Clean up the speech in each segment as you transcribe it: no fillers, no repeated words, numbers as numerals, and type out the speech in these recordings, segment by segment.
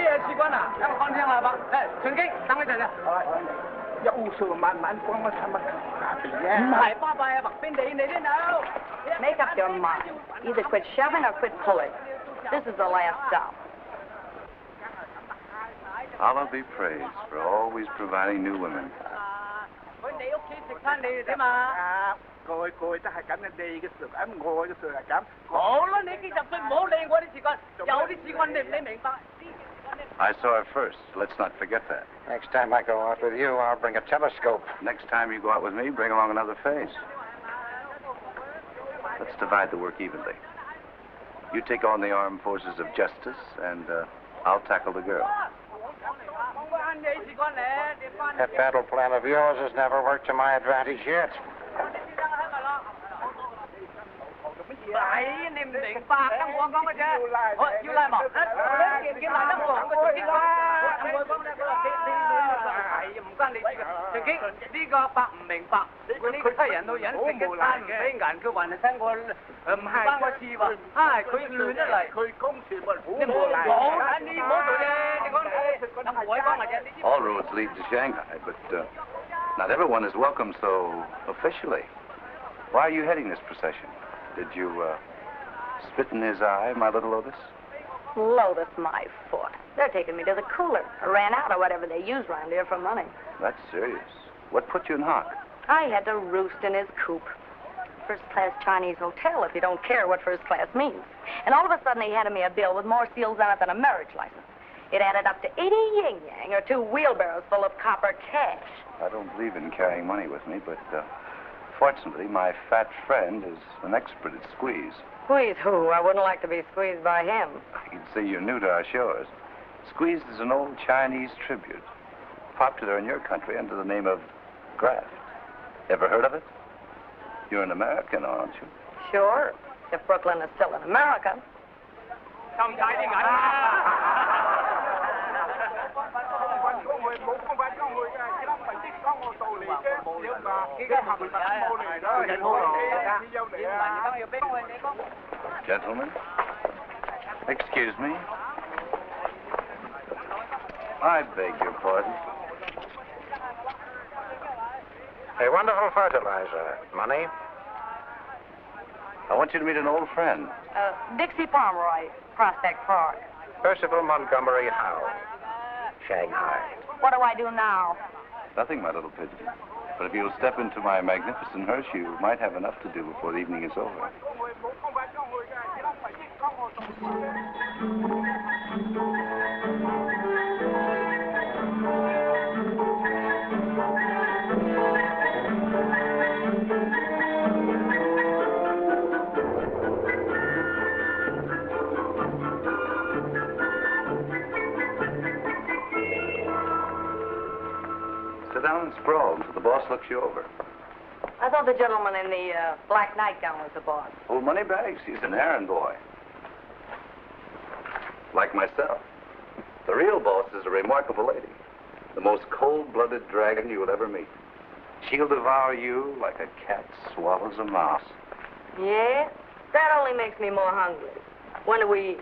嘢士官啊？有冇看聽下吧？順基，等一陣啊。有數慢慢講乜乜下邊嘅。唔係巴閉啊，白邊地你都有。Make up your mind. Either quit shoving or quit pulling. This is the last stop. Allah be praised for always providing new women. 佢哋屋企食餐你哋點啊？Coi都係咁嘅，你嘅事咁，我嘅事係咁。好啦，你幾十歲唔好理我啲事幹，有啲事幹你明白。I saw her first. Let's not forget that. Next time I go out with you, I'll bring a telescope. Next time you go out with me, bring along another face. Let's divide the work evenly. You take on the armed forces of justice, and I'll tackle the girl. That battle plan of yours has never worked to my advantage yet. 係你唔明白得我講嘅啫，我要賴莫，叫賴得我講嘅正經啦。我講咧，係唔關你事嘅。正經呢個白唔明白，呢個人到人食嘅餐唔俾銀，佢還係聽我唔關我事喎。唉，佢亂得嚟，佢公事咪你唔好你唔好做嘢，你講等我講嘅啫。All roads lead to Shanghai, but not everyone is welcome so officially. Why are you heading this procession? Did you spit in his eye, my little Lotus? Lotus, my foot. They're taking me to the cooler. I ran out of whatever they use around here for money. That's serious. What put you in hock? I had to roost in his coop. First-class Chinese hotel, if you don't care what first class means. And all of a sudden he handed me a bill with more seals on it than a marriage license. It added up to 80 yin-yang, or 2 wheelbarrows full of copper cash. I don't believe in carrying money with me, but fortunately, my fat friend is an expert at squeeze. Squeeze who? I wouldn't like to be squeezed by him. You'd say you're new to our shores. Squeeze is an old Chinese tribute, popular in your country under the name of graft. Ever heard of it? You're an American, aren't you? Sure, if Brooklyn is still in America. Gentlemen, excuse me. I beg your pardon. A wonderful fertilizer. Money? I want you to meet an old friend. Dixie Pomeroy, Prospect Park. Percival Montgomery Howe. Shanghai. What do I do now? Nothing, my little pigeon. But if you'll step into my magnificent hearse, you might have enough to do before the evening is over. Sit down and sprawl until the boss looks you over. I thought the gentleman in the black nightgown was the boss. Old Moneybags, he's an errand boy. Like myself. The real boss is a remarkable lady. The most cold-blooded dragon you will ever meet. She'll devour you like a cat swallows a mouse. Yeah? That only makes me more hungry. When do we eat?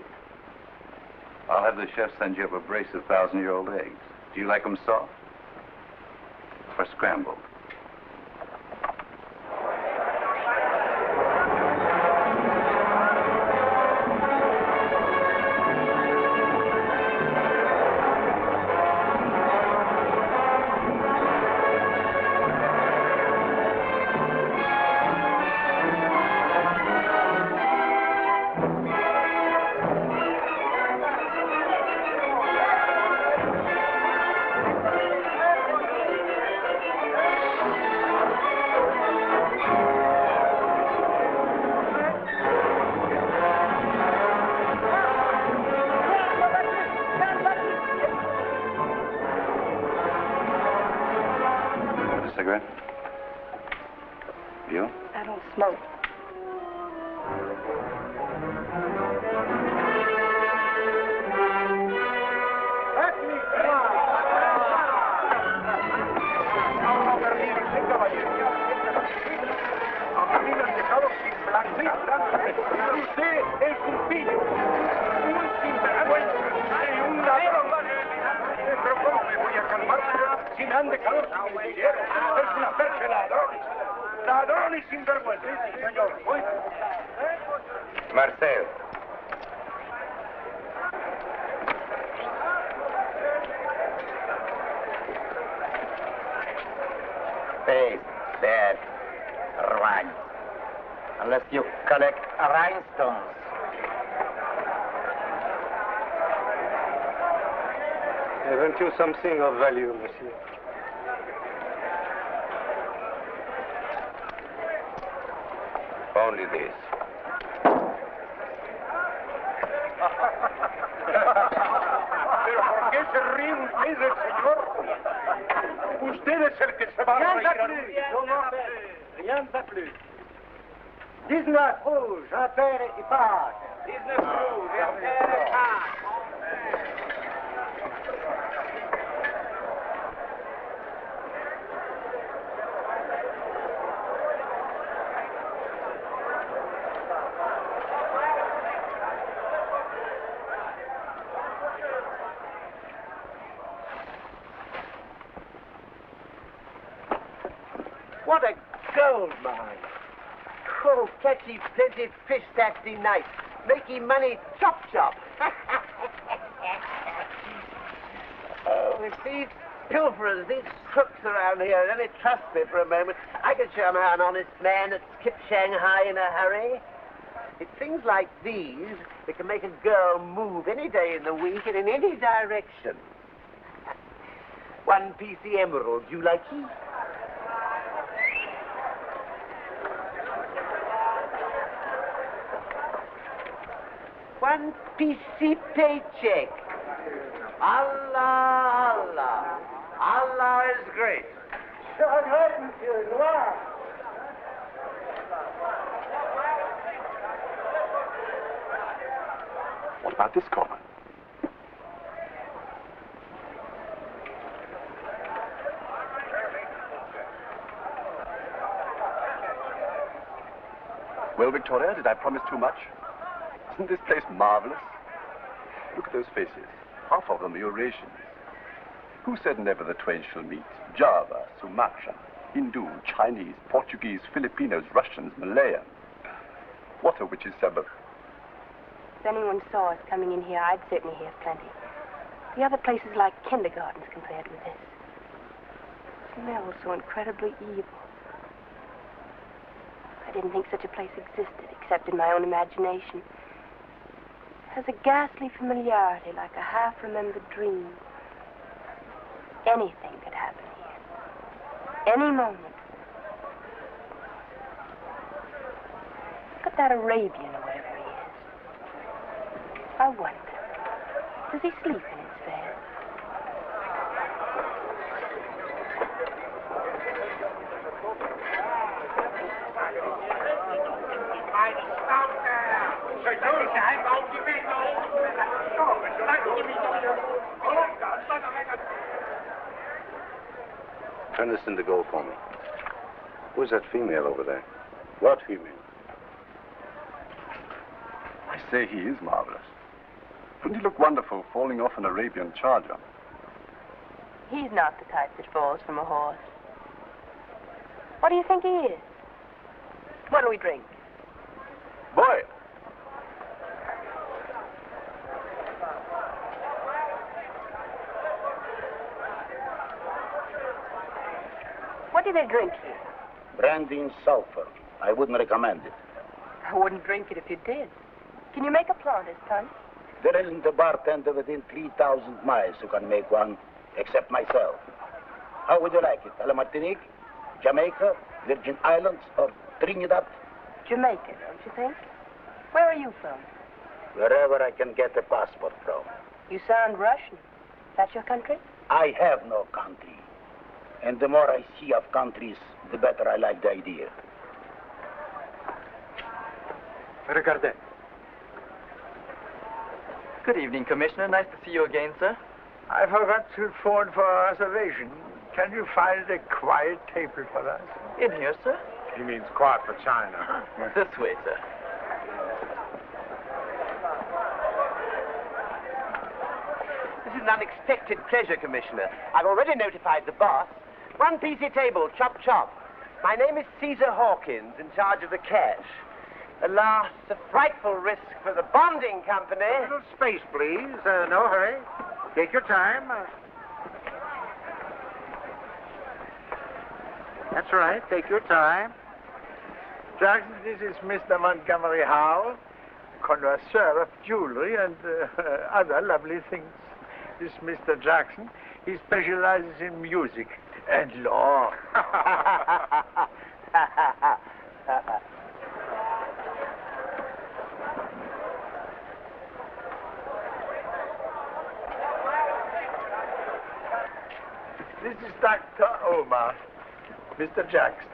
I'll have the chef send you up a brace of 1,000-year-old eggs. Do you like them soft? Or scrambled? Cigarette? You? I don't smoke. Usted es un pillo, un sinvergüenza y un ladrón. ande calor. Es una percha de ladrones. Ladrones sin vergüenza. Sí, señor. Marcel. Face that run. Unless you collect rhinestones. Haven't you something of value, monsieur? Only this. ¿Pero por qué se ríe usted del señor? Usted es el que se va a reír a mí. Rien de plus. 19 rouge, Charteris et Pâques. 19 roues, Charteris et Pâques. What a gold mine. Oh, catchy plenty fish Saturday night. Making money chop chop. Oh, if these pilferers, these crooks around here would only trust me for a moment, I could show them how an honest man had skipped Shanghai in a hurry. It's things like these that can make a girl move any day in the week and in any direction. One piece the emerald, you like it? One PC paycheck. Allah, Allah. Allah is great. What about this corner? Well, Victoria, did I promise too much? Isn't this place marvelous? Look at those faces. Half of them are Eurasians. Who said never the twain shall meet? Java, Sumatra, Hindu, Chinese, Portuguese, Filipinos, Russians, Malayan. What a witch's suburb. If anyone saw us coming in here, I'd certainly hear plenty. The other place is like kindergartens compared with this. It smells so incredibly evil. I didn't think such a place existed, except in my own imagination. It has a ghastly familiarity, like a half-remembered dream. Anything could happen here. Any moment. Look at that Arabian or whatever he is. I wonder, does he sleep in his bed? Turn this into gold for me. Who's that female over there? What female? I say he is marvelous. Wouldn't he look wonderful falling off an Arabian charger? He's not the type that falls from a horse. What do you think he is? What do we drink? Boy! What do they drink here? Brandy and sulfur. I wouldn't recommend it. I wouldn't drink it if you did. Can you make a Planters punch? There isn't a bartender within 3,000 miles who can make one, except myself. How would you like it? A la Martinique, Jamaica, Virgin Islands, or Trinidad? Jamaica, don't you think? Where are you from? Wherever I can get a passport from. You sound Russian. Is that your country? I have no country. And the more I see of countries, the better I like the idea. Regardez. Good evening, Commissioner. Nice to see you again, sir. I forgot to phone for a reservation. Can you find a quiet table for us? In here, sir. He means quiet for China. This way, sir. This is an unexpected pleasure, Commissioner. I've already notified the boss. One PC table, chop chop. My name is Caesar Hawkins, in charge of the cash. Alas, a frightful risk for the bonding company. A little space, please. No hurry. Take your time. That's right. Take your time. Jackson, this is Mr. Montgomery Howell, connoisseur of jewelry and other lovely things. This Mr. Jackson, he specializes in music and law. This is Dr. Omar, Mr. Jackson.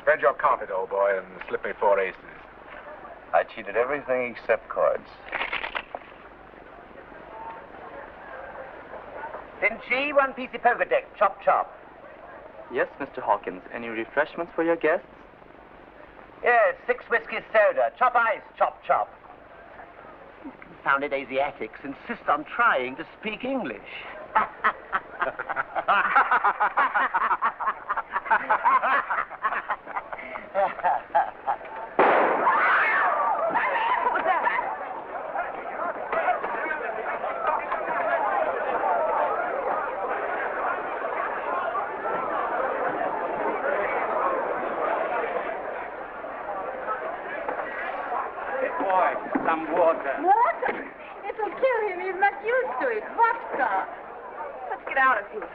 Spread your carpet, old boy, and slip me 4 aces. I cheated everything except cards. Then G, one PC poker deck, chop chop. Yes, Mr. Hawkins. Any refreshments for your guests? Yes, 6 whiskey soda, chop ice, chop chop. Confounded Asiatics insist on trying to speak English. Some water. Water? It'll kill him. He's not used to it. Vodka. Let's get out of here.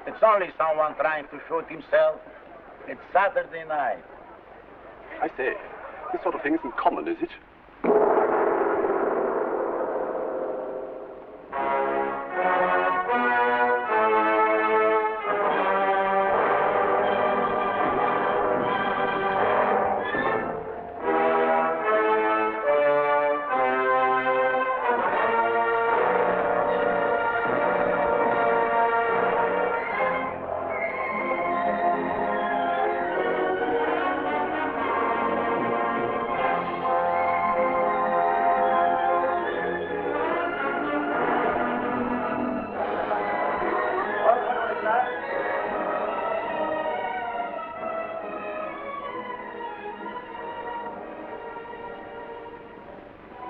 It's only someone trying to shoot himself. It's Saturday night. I say, this sort of thing isn't common, is it?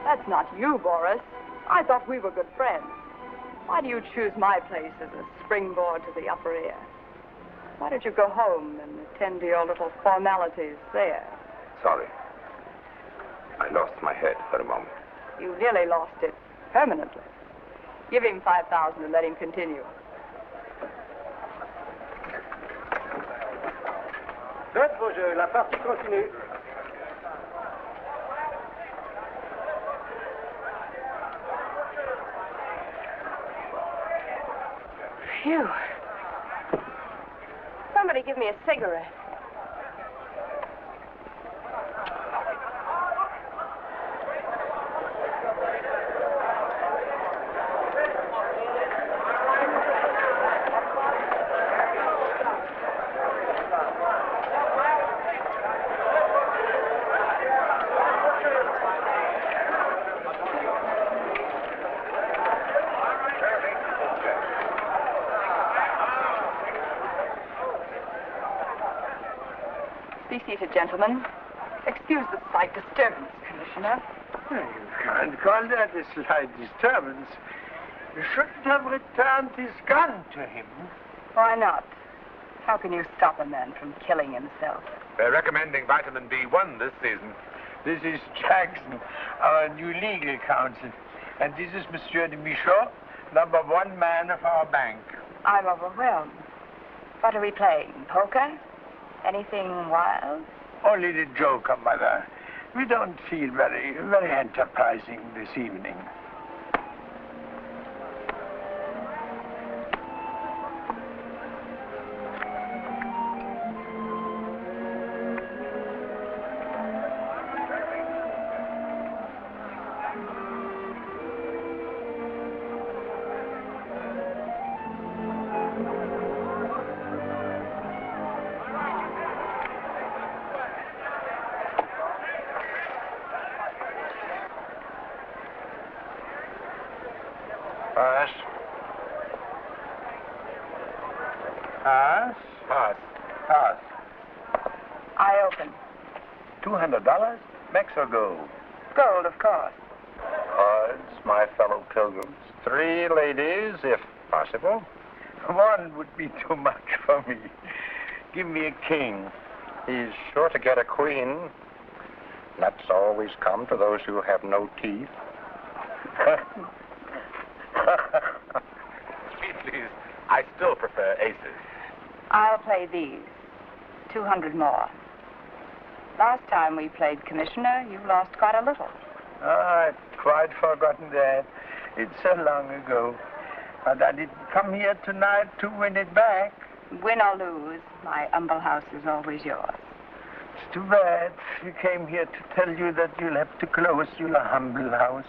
That's not you, Boris. I thought we were good friends. Why do you choose my place as a springboard to the upper air? Why don't you go home and attend to your little formalities there? Sorry. I lost my head for a moment. You nearly lost it permanently. Give him 5,000 and let him continue. Faites vos jeux. La partie continue. Phew. Somebody give me a cigarette. Be seated, gentlemen. Excuse the slight disturbance, Commissioner. You can't call that a slight disturbance. You shouldn't have returned his gun to him. Why not? How can you stop a man from killing himself? They're recommending vitamin B1 this season. This is Jackson, our new legal counsel. And this is Monsieur de Michaud, #1 man of our bank. I'm overwhelmed. What are we playing? Poker? Anything wild? Only the joker, Mother. We don't feel very enterprising this evening. Pass. Pass. Pass. Pass. I open. $200? Mex or gold? Gold, of course. Cards, my fellow pilgrims. 3 ladies, if possible. 1 would be too much for me. Give me a king. He's sure to get a queen. Nuts always come to those who have no teeth. Please, I still prefer aces. I'll play these. 200 more. Last time we played Commissioner, you lost quite a little. I'd quite forgotten that. It's so long ago. But I didn't come here tonight to win it back. Win or lose, my humble house is always yours. It's too bad. We came here to tell you that you'll have to close your humble house.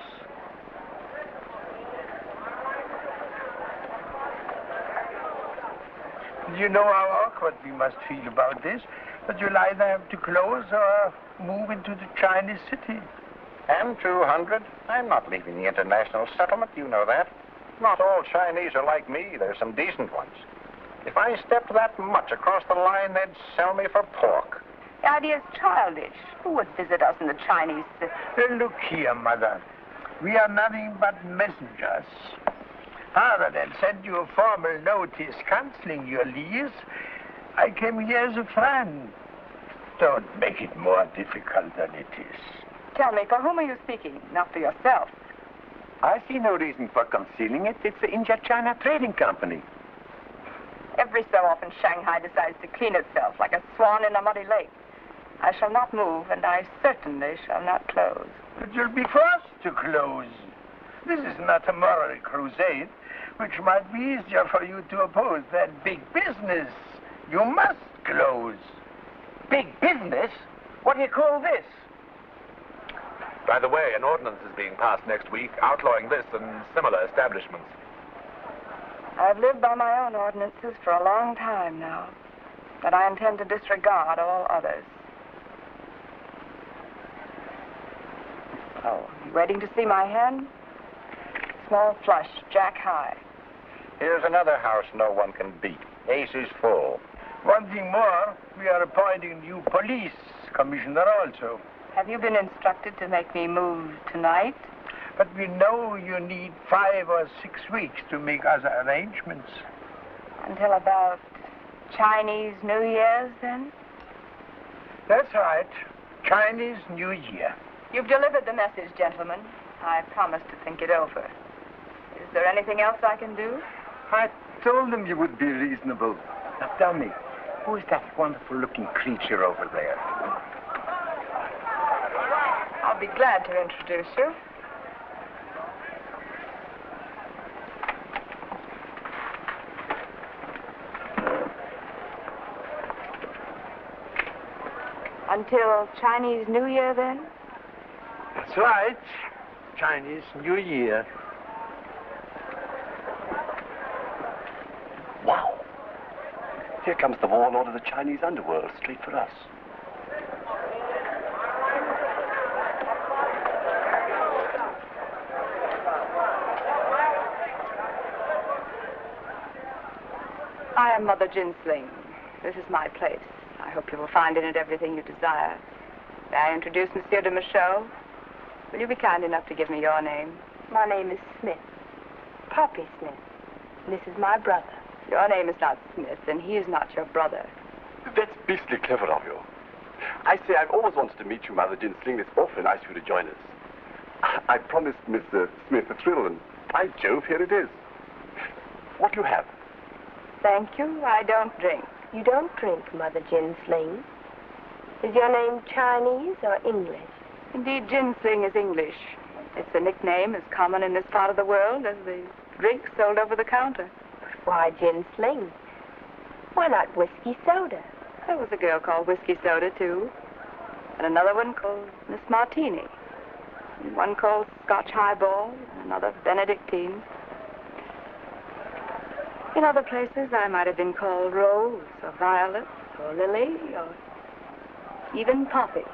You know how awkward we must feel about this, that you'll either have to close or move into the Chinese city. And 200? I'm not leaving the international settlement, you know that. Not all Chinese are like me. There's some decent ones. If I stepped that much across the line, they'd sell me for pork. The idea's childish. Who would visit us in the Chinese city? Look here, Mother. We are nothing but messengers. Rather than send you a formal notice canceling your lease, I came here as a friend. Don't make it more difficult than it is. Tell me, for whom are you speaking? Not for yourself. I see no reason for concealing it. It's the India-China Trading Company. Every so often, Shanghai decides to clean itself like a swan in a muddy lake. I shall not move, and I certainly shall not close. But you'll be forced to close. This is not a moral crusade, which might be easier for you to oppose than big business. You must close. Big business? What do you call this? By the way, an ordinance is being passed next week outlawing this and similar establishments. I've lived by my own ordinances for a long time now, but I intend to disregard all others. Oh, you waiting to see my hand? Small flush, jack high. Here's another house no one can beat. Ace is full. One thing more, we are appointing a new police commissioner also. Have you been instructed to make me move tonight? But we know you need 5 or 6 weeks to make other arrangements. Until about Chinese New Year's, then? That's right. Chinese New Year. You've delivered the message, gentlemen. I promised to think it over. Is there anything else I can do? I told them you would be reasonable. Now tell me, who is that wonderful-looking creature over there? I'll be glad to introduce you. Until Chinese New Year, then? That's right. Chinese New Year. Wow. Here comes the warlord of the Chinese underworld, straight for us. I am Mother Jinsling. This is my place. I hope you will find in it everything you desire. May I introduce Monsieur de Michaud? Will you be kind enough to give me your name? My name is Smith. Poppy Smith. This is my brother. Your name is not Smith, and he is not your brother. That's beastly clever of you. I say, I've always wanted to meet you, Mother Jinsling. It's awfully nice of you to join us. I promised Miss Smith a thrill, and by Jove, here it is. What do you have? Thank you. I don't drink. You don't drink, Mother Jinsling. Is your name Chinese or English? Indeed, Jinsling is English. It's a nickname as common in this part of the world as the drink sold over the counter. Why Jinsling? Why not whiskey soda? There was a girl called Whiskey Soda, too. And another one called Miss Martini. And one called Scotch Highball, and another Benedictine. In other places, I might have been called Rose, or Violet, or Lily, or even Poppy.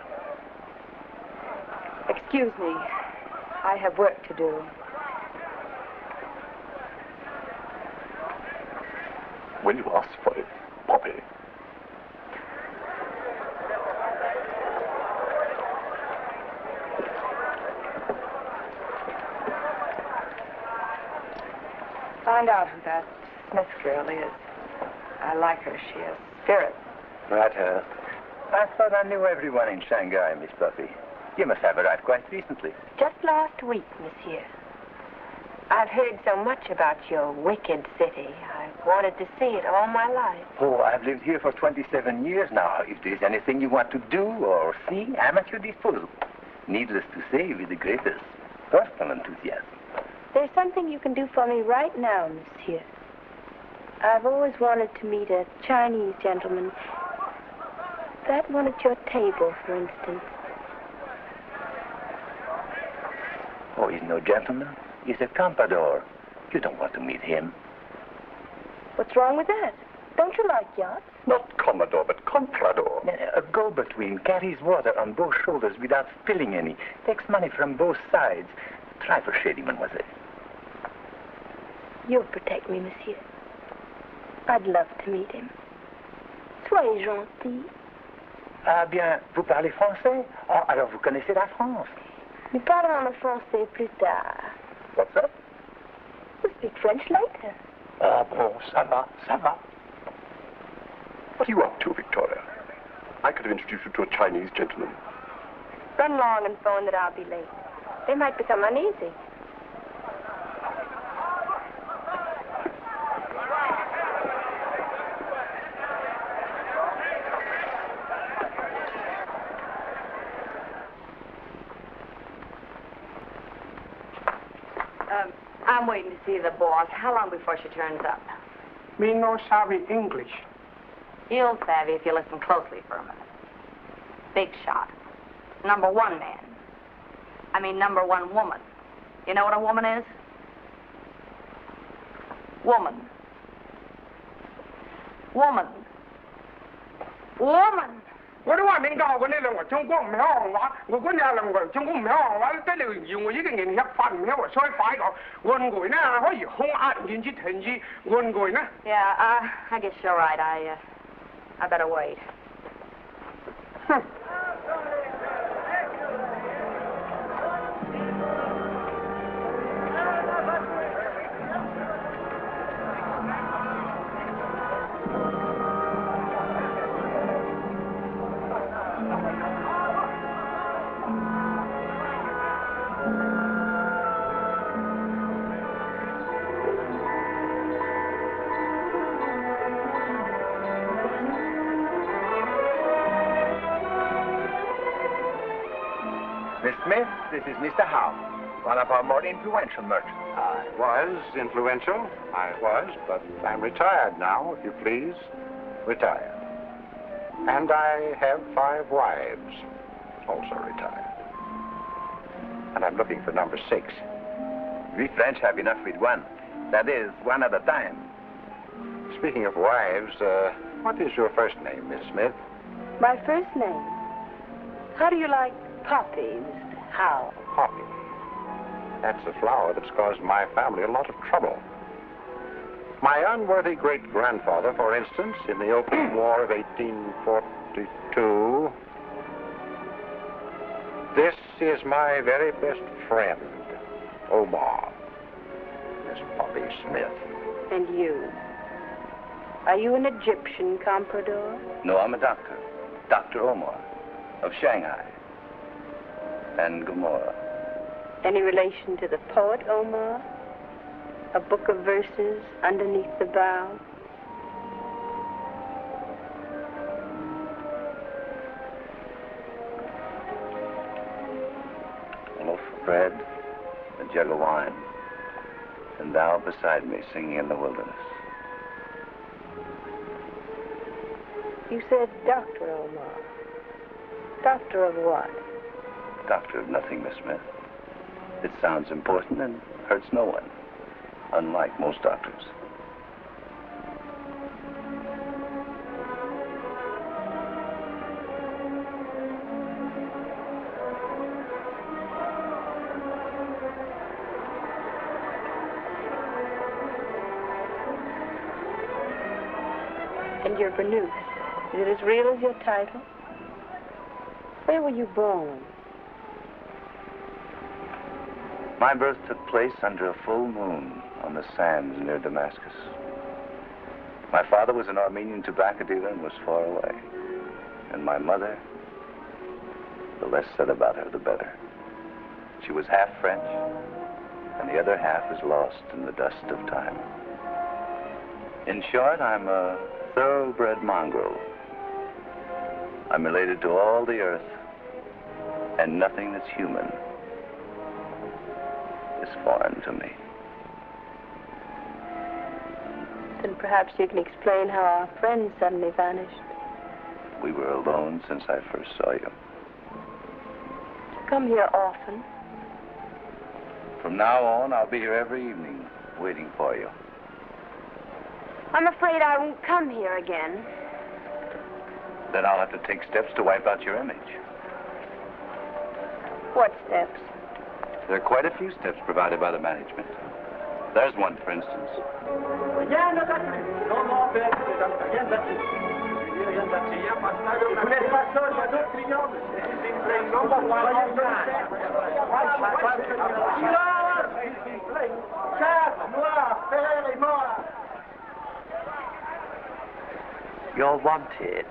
Excuse me. I have work to do. when you ask for it, Poppy. Find out who that Smith girl is. I like her. She has spirit. Right, her. I thought I knew everyone in Shanghai, Miss Poppy. You must have arrived quite recently. Just last week, monsieur. I've heard so much about your wicked city. I've wanted to see it all my life. Oh, I've lived here for 27 years now. If there's anything you want to do or see, I'm at your disposal. Needless to say, with the greatest personal enthusiasm. There's something you can do for me right now, monsieur. I've always wanted to meet a Chinese gentleman. That one at your table, for instance. Oh, he's no gentleman. He's a comprador. You don't want to meet him. What's wrong with that? Don't you like yachts? Not Commodore, but Comprador. A go-between carries water on both shoulders without spilling any. Takes money from both sides. Try for shady, mademoiselle. You'll protect me, monsieur. I'd love to meet him. Soyez gentil. Ah bien, vous parlez français? Ah, alors vous connaissez la France. Nous parlerons le français plus tard. What's that? We'll speak French later. Ah bon, ça va, ça va. What are you up to, Victoria? I could have introduced you to a Chinese gentleman. Run along and phone that I'll be late. They might become uneasy. I'm waiting to see the boss. How long before she turns up? Me no savvy English. You'll savvy if you listen closely for a minute. Big shot. Number one man. I mean number one woman. You know what a woman is? Woman. Woman. Woman. 我都話明教嗰啲兩個中國唔係行話，我嗰啲兩個中國唔係行話，得了要我已經認識法唔係話所以快講，換句呢可以控壓完之停止，換句呢。Yeah, I guess you're right. I better wait. Miss Smith, this is Mr. Howe, one of our more influential merchants. I was influential. I was, but I'm retired now, if you please. Retired. And I have 5 wives, also retired. And I'm looking for number 6. We French have enough with one. That is, one at a time. Speaking of wives, what is your first name, Miss Smith? My first name. How do you like Poppies, Howe? Poppy. That's a flower that's caused my family a lot of trouble. My unworthy great-grandfather, for instance, in the Opium War of 1842. This is my very best friend, Omar, Miss Poppy Smith. And you? Are you an Egyptian comprador? No, I'm a doctor. Dr. Omar, of Shanghai. And Gomorrah. Any relation to the poet Omar? A book of verses underneath the bough? A loaf of bread, a jug of wine, and thou beside me singing in the wilderness. You said Dr. Omar. Doctor of what? Doctor of nothing, Miss Smith. It sounds important and hurts no one, unlike most doctors. And your Bernouth, is it as real as your title? Where were you born? My birth took place under a full moon on the sands near Damascus. My father was an Armenian tobacco dealer and was far away. And my mother, the less said about her, the better. She was half French, and the other half is lost in the dust of time. In short, I'm a thoroughbred mongrel. I'm related to all the earth, and nothing that's human is foreign to me. Then perhaps you can explain how our friends suddenly vanished. We were alone since I first saw you. Come here often. From now on, I'll be here every evening, waiting for you. I'm afraid I won't come here again. Then I'll have to take steps to wipe out your image. What steps? There are quite a few steps provided by the management. There's one, for instance. You're wanted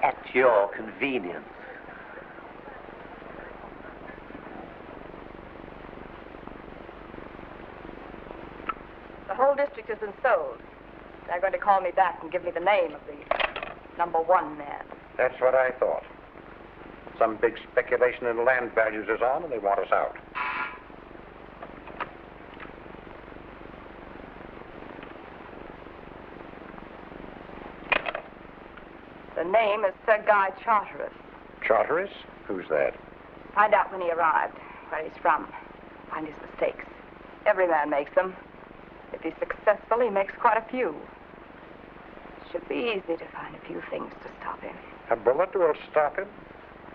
at your convenience. The whole district has been sold. They're going to call me back and give me the name of the #1 man. That's what I thought. Some big speculation in land values is on, and they want us out. The name is Sir Guy Charteris. Charteris? Who's that? Find out when he arrived, where he's from. Find his mistakes. Every man makes them. If he's successful, he makes quite a few. It should be easy to find a few things to stop him. A bullet will stop him?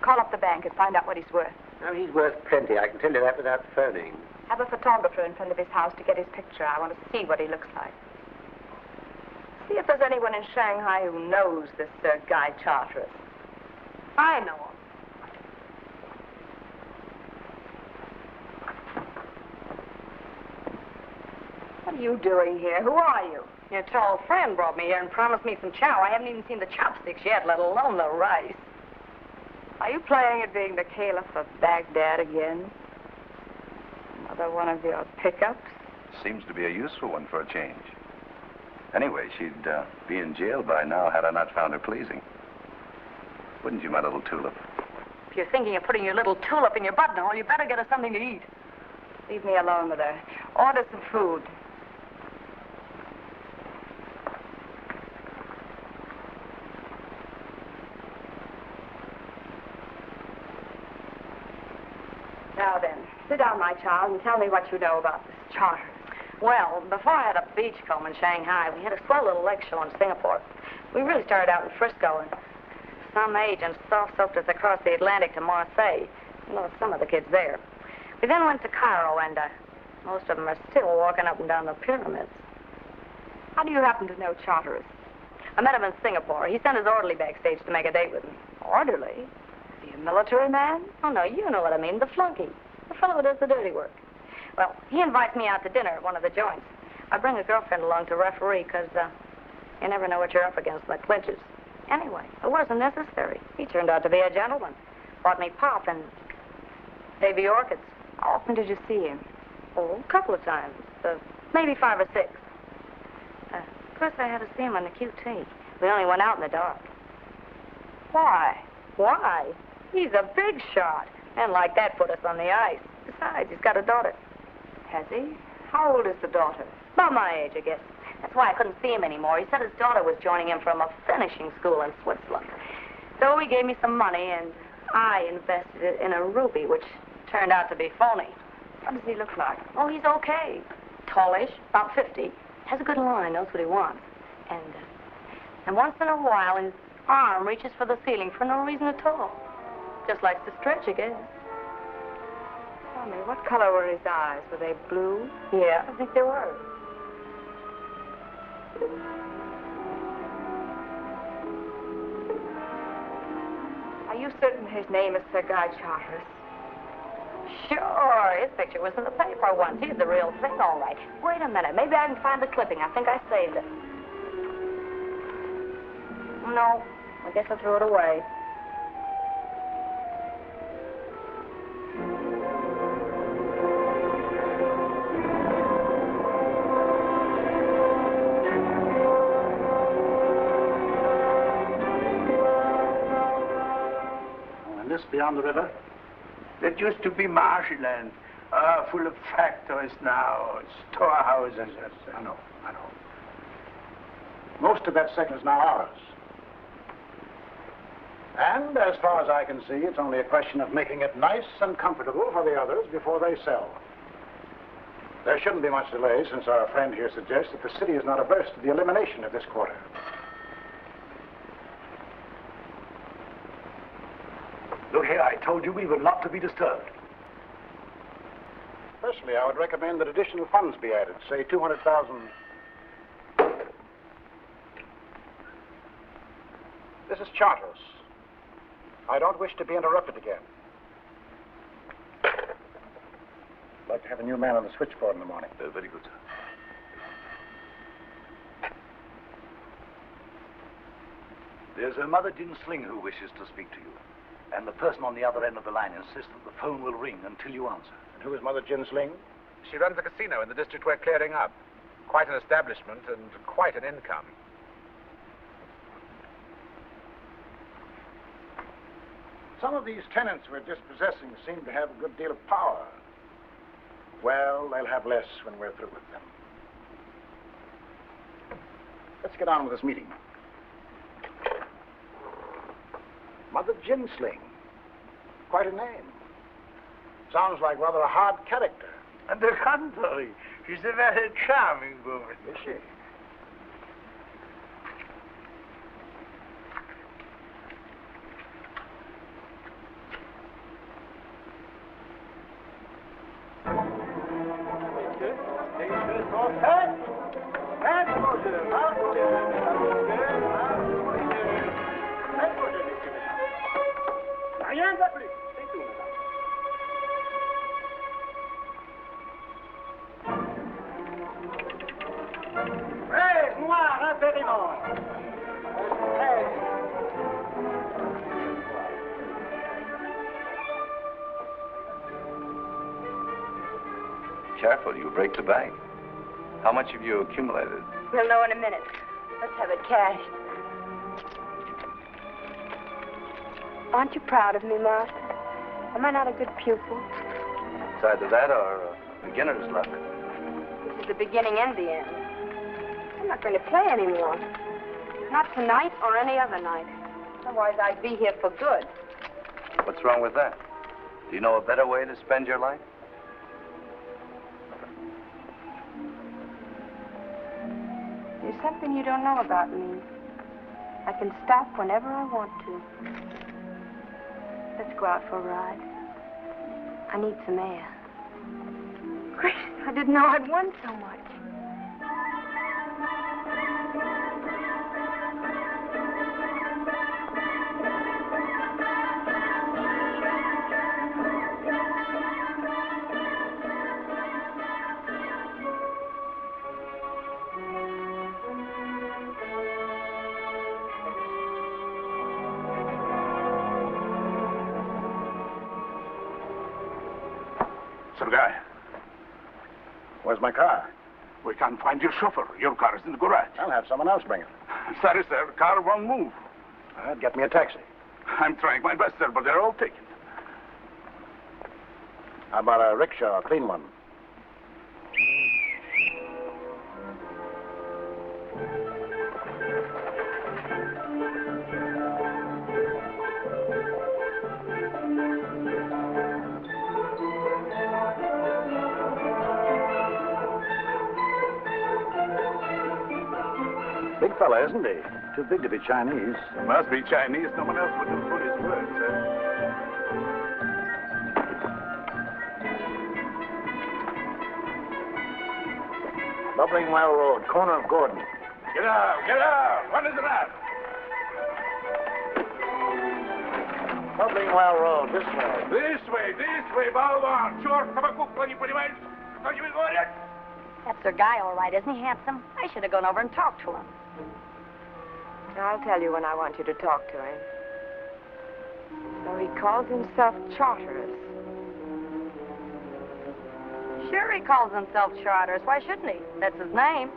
Call up the bank and find out what he's worth. Oh, he's worth plenty. I can tell you that without phoning. Have a photographer in front of his house to get his picture. I want to see what he looks like. See if there's anyone in Shanghai who knows this Sir Guy Charteris. I know him. What are you doing here? Who are you? Your tall friend brought me here and promised me some chow. I haven't even seen the chopsticks yet, let alone the rice. Are you playing at being the Caliph of Baghdad again? Another one of your pickups? Seems to be a useful one for a change. Anyway, she'd be in jail by now had I not found her pleasing. Wouldn't you, my little tulip? If you're thinking of putting your little tulip in your buttonhole, you better get her something to eat. Leave me alone with her. Order some food. Now then, sit down, my child, and tell me what you know about this Charteris. Well, before I had a beachcomb in Shanghai, we had a swell little lake show in Singapore. We really started out in Frisco, and some agents soft-soaked us across the Atlantic to Marseille. You know, some of the kids there. We then went to Cairo, and most of them are still walking up and down the pyramids. How do you happen to know Charteris? I met him in Singapore. He sent his orderly backstage to make a date with me. Orderly? Is he a military man? Oh, no, you know what I mean, the flunky. The fellow who does the dirty work. Well, he invites me out to dinner at one of the joints. I bring a girlfriend along to referee, because you never know what you're up against in the clinches. Anyway, it wasn't necessary. He turned out to be a gentleman. Bought me pop and baby orchids. How often did you see him? Oh, a couple of times. Maybe 5 or 6. Of course, I had to see him on the QT. We only went out in the dark. Why? Why? He's a big shot. And like that put us on the ice. Besides, he's got a daughter. Has he? How old is the daughter? About my age, I guess. That's why I couldn't see him anymore. He said his daughter was joining him from a finishing school in Switzerland. So he gave me some money, and I invested it in a ruby, which turned out to be phony. What does he look like? Oh, he's okay. Tallish, about 50. Has a good line, knows what he wants. And once in a while, his arm reaches for the ceiling for no reason at all. Just likes to stretch, I guess. Tell me, what color were his eyes? Were they blue? Yeah, I think they were. Are you certain his name is Sir Guy Charteris? Sure, his picture was in the paper once. He's the real thing, all right. Wait a minute, maybe I can find the clipping. I think I saved it. No, I guess I threw it away. Beyond the river? That used to be marshy land, full of factories now, storehouses. I know. Most of that section is now ours. And as far as I can see, it's only a question of making it nice and comfortable for the others before they sell. There shouldn't be much delay, since our friend here suggests that the city is not averse to the elimination of this quarter. Look here, I told you we were not to be disturbed. Personally, I would recommend that additional funds be added, say 200,000. This is Charteris. I don't wish to be interrupted again. I'd like to have a new man on the switchboard in the morning. Very good, sir. There's a Mother Jin Sling who wishes to speak to you. And the person on the other end of the line insists that the phone will ring until you answer. And who is Mother Jin Sling? She runs a casino in the district we're clearing up. Quite an establishment and quite an income. Some of these tenants we're dispossessing seem to have a good deal of power. Well, they'll have less when we're through with them. Let's get on with this meeting. Mother Ginsling. Quite a name. Sounds like rather a hard character. On the contrary, she's a very charming woman. Is she? Careful, you break the bank. How much have you accumulated? We'll know in a minute. Let's have it cashed. Aren't you proud of me, Master? Am I not a good pupil? It's either that or beginner's luck. This is the beginning and the end. I'm not going to play anymore. Not tonight or any other night. Otherwise, I'd be here for good. What's wrong with that? Do you know a better way to spend your life? There's something you don't know about me. I can stop whenever I want to. Let's go out for a ride. I need some air. Gracious, I didn't know I'd won so much. Where's my car? We can't find your chauffeur. Your car is in the garage. I'll have someone else bring it. Sorry, sir. Car won't move. Get me a taxi. I'm trying my best, sir, but they're all taken. How about a rickshaw, a clean one? Big fella, isn't he? Too big to be Chinese. He must be Chinese. No one else would have put his word, sir. Bubbling Well Road, corner of Gordon. Get out! Get out! What is it at? Bubbling well rolled. This way. This way, Balvar. Черт, кабаку, не понимаешь? Кто-нибудь говорит? That's their guy, all right, isn't he handsome? I should have gone over and talked to him. I'll tell you when I want you to talk to him. So he calls himself Charteris. Sure, he calls himself Charteris. Why shouldn't he? That's his name.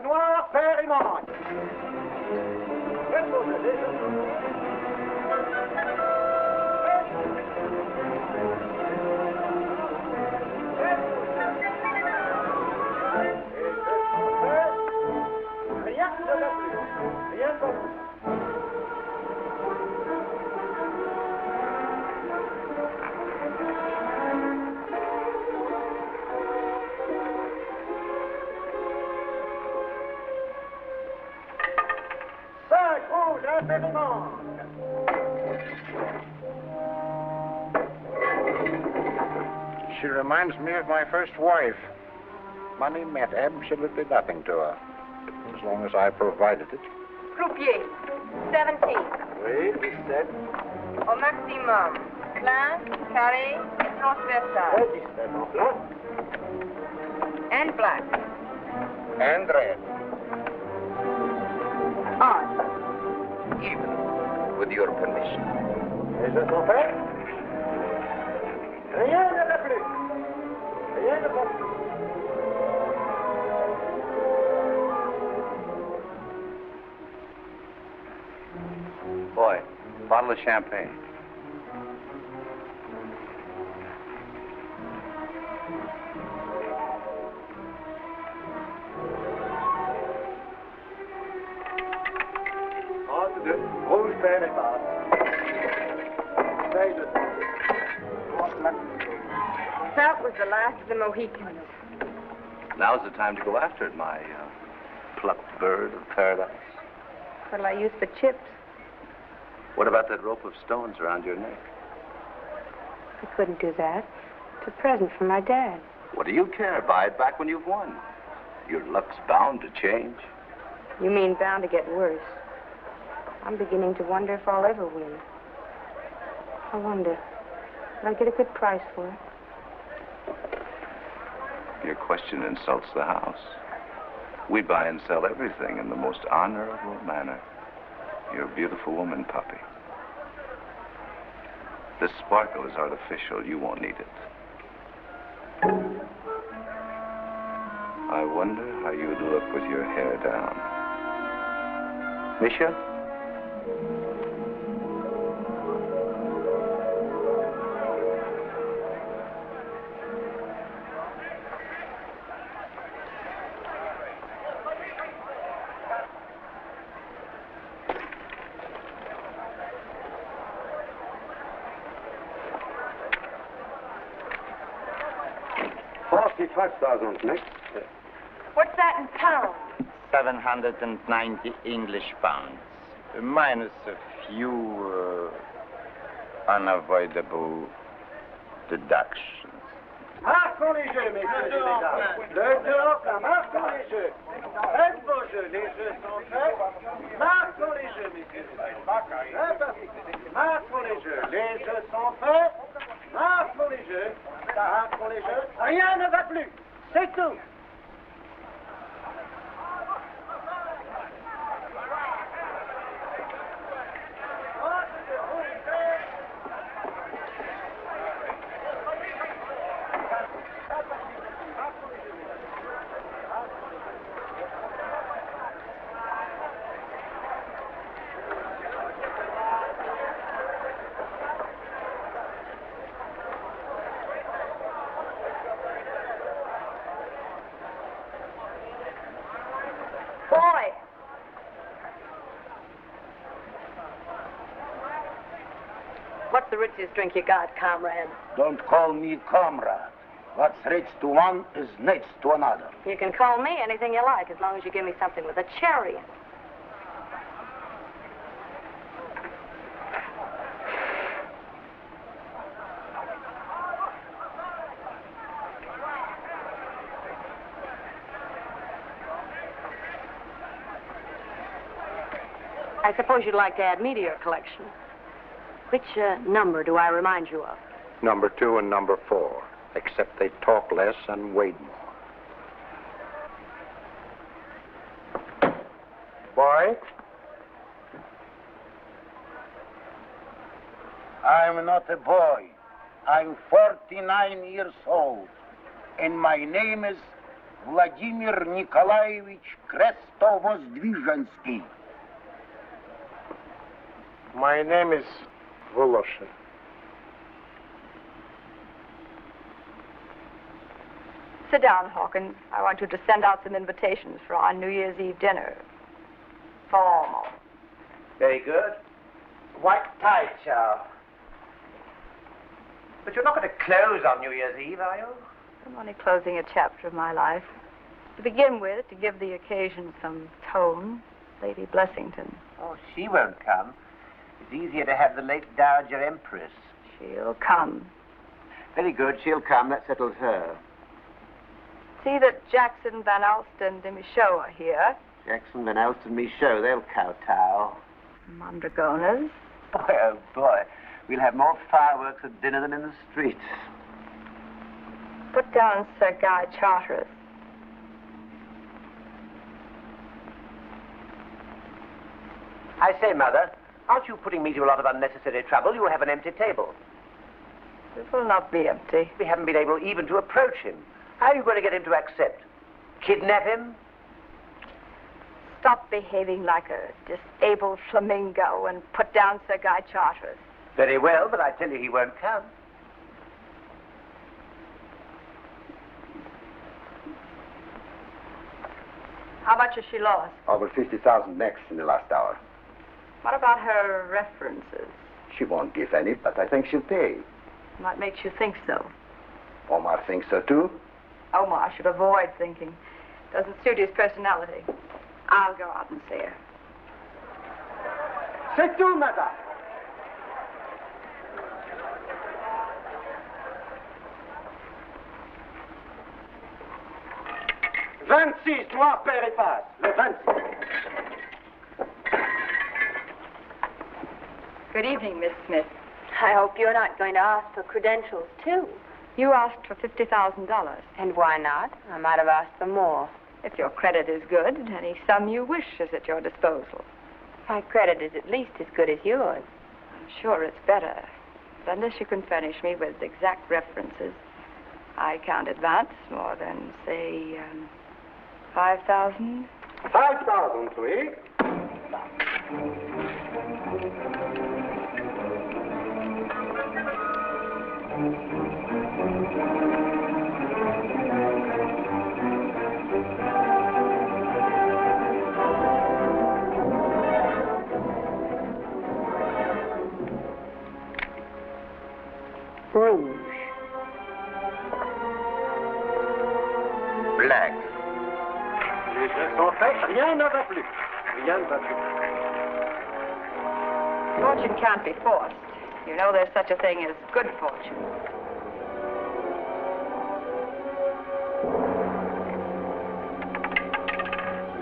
Noir, père et mort. She reminds me of my first wife. Money meant absolutely nothing to her, as long as I provided it. Croupier, 17. Oui, 17. Au maximum. Plein, carré, et transversal. 17 en plein. And black. And red. On. Even, with your permission. Les jeux sont faits. Rien ne va plus. Rien ne va plus. Boy, bottle of champagne. Entre deux. Rouge, vert et bas. Bouteille de sang. That was the last of the Mohicans. Now's the time to go after it, my plucked bird of paradise. What'll I use for chips? What about that rope of stones around your neck? I couldn't do that. It's a present from my dad. What do you care? Buy it back when you've won. Your luck's bound to change. You mean bound to get worse? I'm beginning to wonder if I'll ever win. I wonder, will I get a good price for it? Your question insults the house. We buy and sell everything in the most honorable manner. You're a beautiful woman, Poppy. This sparkle is artificial. You won't need it. I wonder how you'd look with your hair down. Misha? What's that in pounds? 790 English pounds, minus a few unavoidable deductions. Marquons les jeux, messieurs et mesdames. Le jeu en plein, marquons les jeux. Faites vos jeux, les jeux sont faits. Marquons les jeux, messieurs et mesdames. Marquons les jeux, les jeux sont faits. Marquons les jeux, marquons les jeux. Rien ne va plus, c'est tout. What's the richest drink you got, comrade? Don't call me comrade. What's rich to one is nice to another. You can call me anything you like as long as you give me something with a cherry in it. I suppose you'd like to add me to your collection. Which number do I remind you of? Number 2 and number 4, except they talk less and weigh more. Boy? I'm not a boy. I'm 49 years old, and my name is Vladimir Nikolaevich Krestovosdvizhensky. My name is Voloshin. Sit down, Hawkins. I want you to send out some invitations for our New Year's Eve dinner. Formal. Very good. White tie, Chow. But you're not going to close on New Year's Eve, are you? I'm only closing a chapter of my life. To begin with, to give the occasion some tone, Lady Blessington. Oh, she won't come. It's easier to have the late Dowager Empress. She'll come. Very good, she'll come. That settles her. See that Jackson, Van Alsten, and Michaud are here. Jackson, Van Alsten, Michaud, they'll kowtow. Mondragonas. Boy, oh boy. We'll have more fireworks at dinner than in the streets. Put down Sir Guy Charteris. I say, Mother, aren't you putting me to a lot of unnecessary trouble? You have an empty table. It will not be empty. We haven't been able even to approach him. How are you going to get him to accept? Kidnap him? Stop behaving like a disabled flamingo and put down Sir Guy Charteris. Very well, but I tell you he won't come. How much has she lost? Over 50,000 necks in the last hour. What about her references? She won't give any, but I think she'll pay. What makes you think so? Omar thinks so too. Omar should avoid thinking. Doesn't suit his personality. I'll go out and see her. C'est tout, madame. Vingt-six, noir, père et passe. Le 26. Good evening, Miss Smith. I hope you're not going to ask for credentials, too. You asked for $50,000. And why not? I might have asked for more. If your credit is good, any sum you wish is at your disposal. My credit is at least as good as yours. I'm sure it's better. But unless you can furnish me with exact references, I can't advance more than, say, 5,000. 5,000, please. Rouge. Black. Les gestes sont faits, rien ne va plus. Rien ne va plus. Fortune can't be forced. You know there's such a thing as good fortune.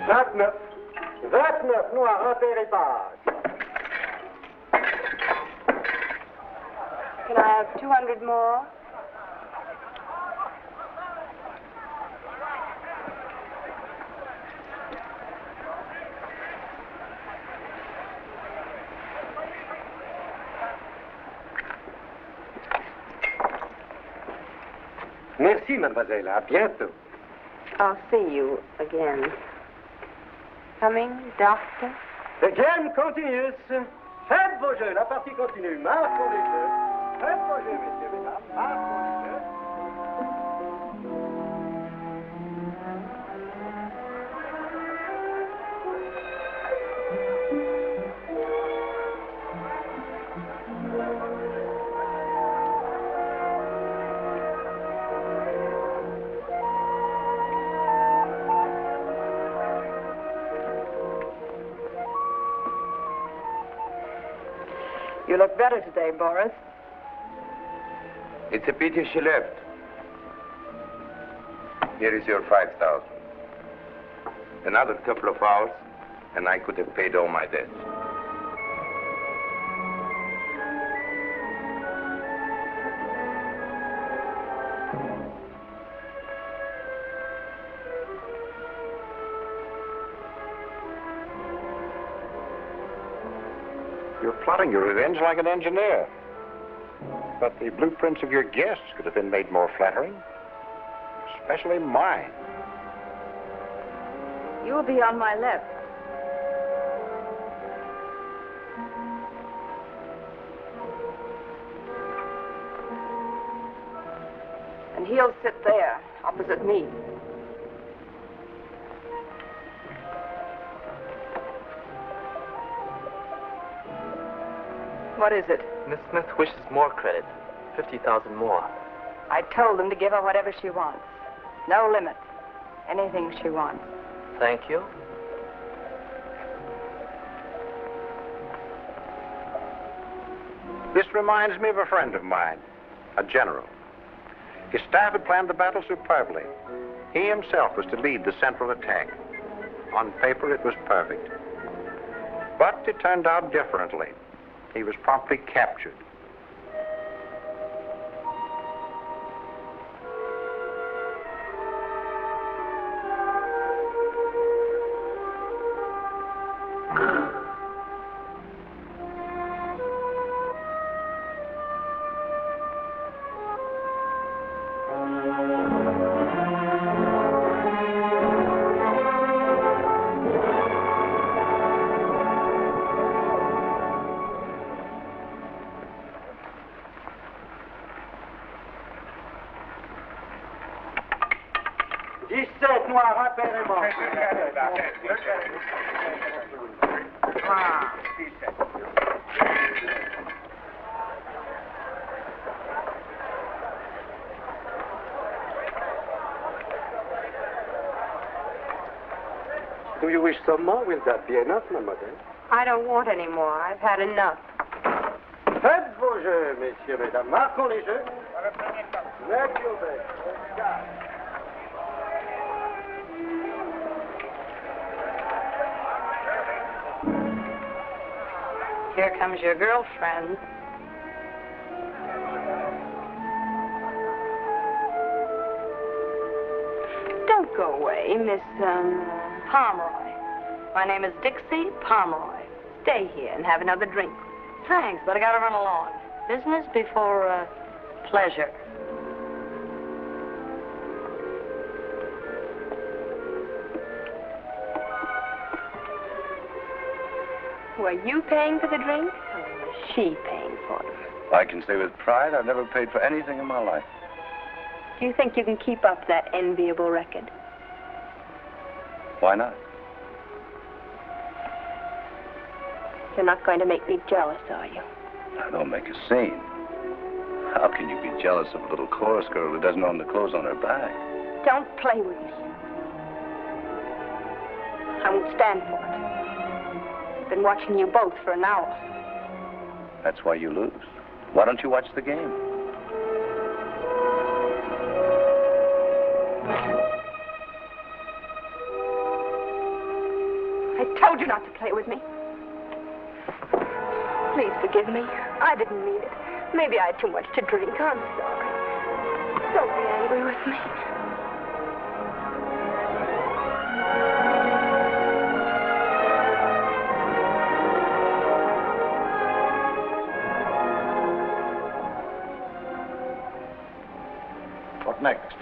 Vingt-neuf. 29, noir, un père et passe. Can I have 200 more? Merci, mademoiselle. À bientôt. I'll see you again. Coming, doctor? The game continues. Faites vos jeux, la partie continue. Marquons les jeux. Faites vos jeux, messieurs, mesdames. Marquons les jeux. You look better today, Boris. It's a pity she left. Here is your 5,000. Another couple of hours, and I could have paid all my debts. You're plotting your revenge like an engineer. But the blueprints of your guests could have been made more flattering. Especially mine. You'll be on my left. And he'll sit there, opposite me. What is it? Miss Smith wishes more credit. 50,000 more. I told them to give her whatever she wants. No limit. Anything she wants. Thank you. This reminds me of a friend of mine, a general. His staff had planned the battle superbly. He himself was to lead the central attack. On paper, it was perfect. But it turned out differently. He was promptly captured. Do you wish some more? Will that be enough, mademoiselle? I don't want any more. I've had enough. Faites vos jeux, messieurs, mesdames. Marquons les jeux. Make your bed. Here comes your girlfriend. Don't go away, Miss, Pomeroy. My name is Dixie Pomeroy. Stay here and have another drink. Thanks, but I gotta run along. Business before, pleasure. Were you paying for the drink, or was she paying for it? I can say with pride I've never paid for anything in my life. Do you think you can keep up that enviable record? Why not? You're not going to make me jealous, are you? Now, don't make a scene. How can you be jealous of a little chorus girl who doesn't own the clothes on her back? Don't play with me. I won't stand for it. I've been watching you both for an hour. That's why you lose. Why don't you watch the game? I told you not to play with me. Please forgive me. I didn't mean it. Maybe I had too much to drink. I'm sorry. Don't be angry with me. What next?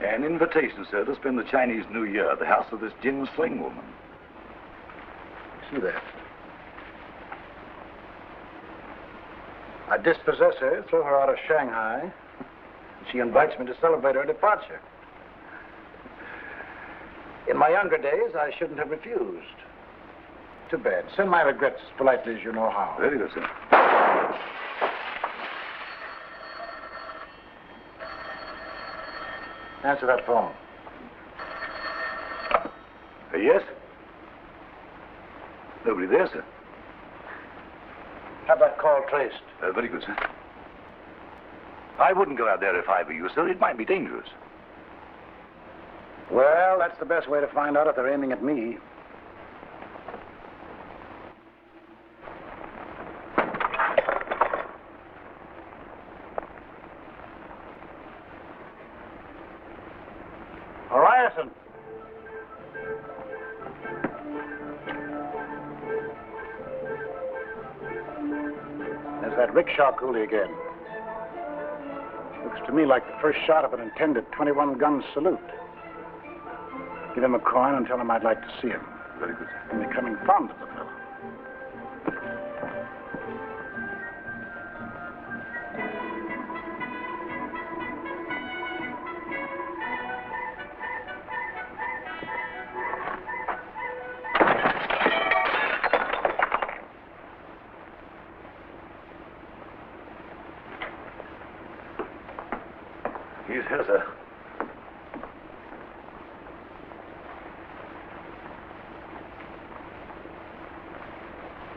An invitation, sir, to spend the Chinese New Year at the house of this Jin Sling woman. See that? I dispossess her, throw her out of Shanghai, and she invites me to celebrate her departure. In my younger days, I shouldn't have refused. Too bad. Send my regrets as politely as you know how. Very good, sir. Answer that phone. Yes? Nobody there, sir. Have that call traced. Very good, sir. I wouldn't go out there if I were you, sir. It might be dangerous. Well, that's the best way to find out if they're aiming at me. Huston. There's that rickshaw coolie again. Looks to me like the first shot of an intended 21-gun salute. Give him a coin and tell him I'd like to see him. Very good. I'm becoming fond of the fellow. He's here, sir.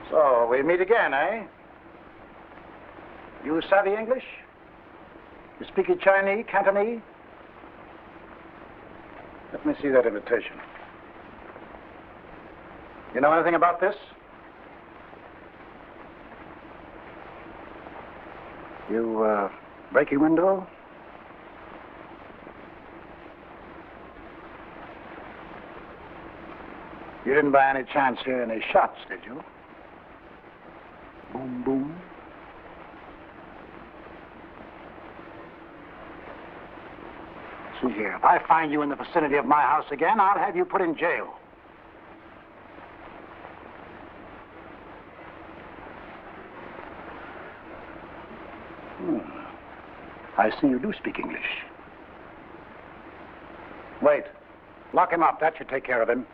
So, we meet again, eh? You savvy English? You speak Chinese, Cantonese? Let me see that invitation. You know anything about this? You, break your window? You didn't by any chance hear any shots, did you? Boom, boom. See here, if I find you in the vicinity of my house again, I'll have you put in jail. I see you do speak English. Wait. Lock him up. That should take care of him.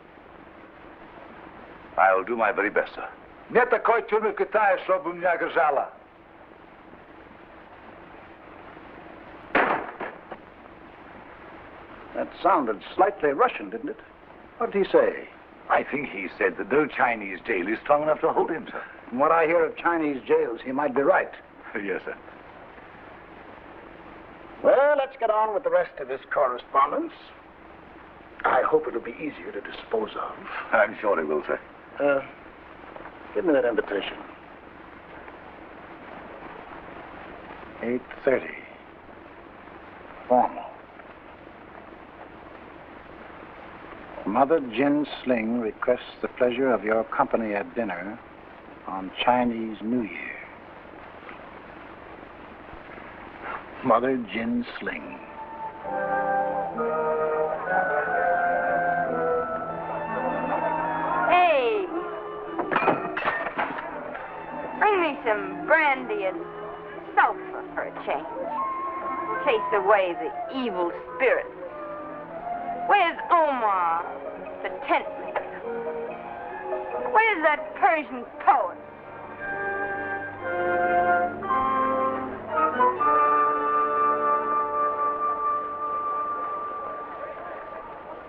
I'll do my very best, sir. Не такой тюрьмы в Китае, чтобы меня держала. That sounded slightly Russian, didn't it? What did he say? I think he said that no Chinese jail is strong enough to hold him, sir. From what I hear of Chinese jails, he might be right. Yes, sir. Well, let's get on with the rest of this correspondence. I hope it'll be easier to dispose of. I'm sure it will, sir. Give me that invitation. 8:30. Formal. Mother Jin Sling requests the pleasure of your company at dinner on Chinese New Year. Mother Jin Sling. Hey! Bring me some brandy and sulfur for a change. Chase away the evil spirits. Where's Omar, the tent maker? Where's that Persian poet?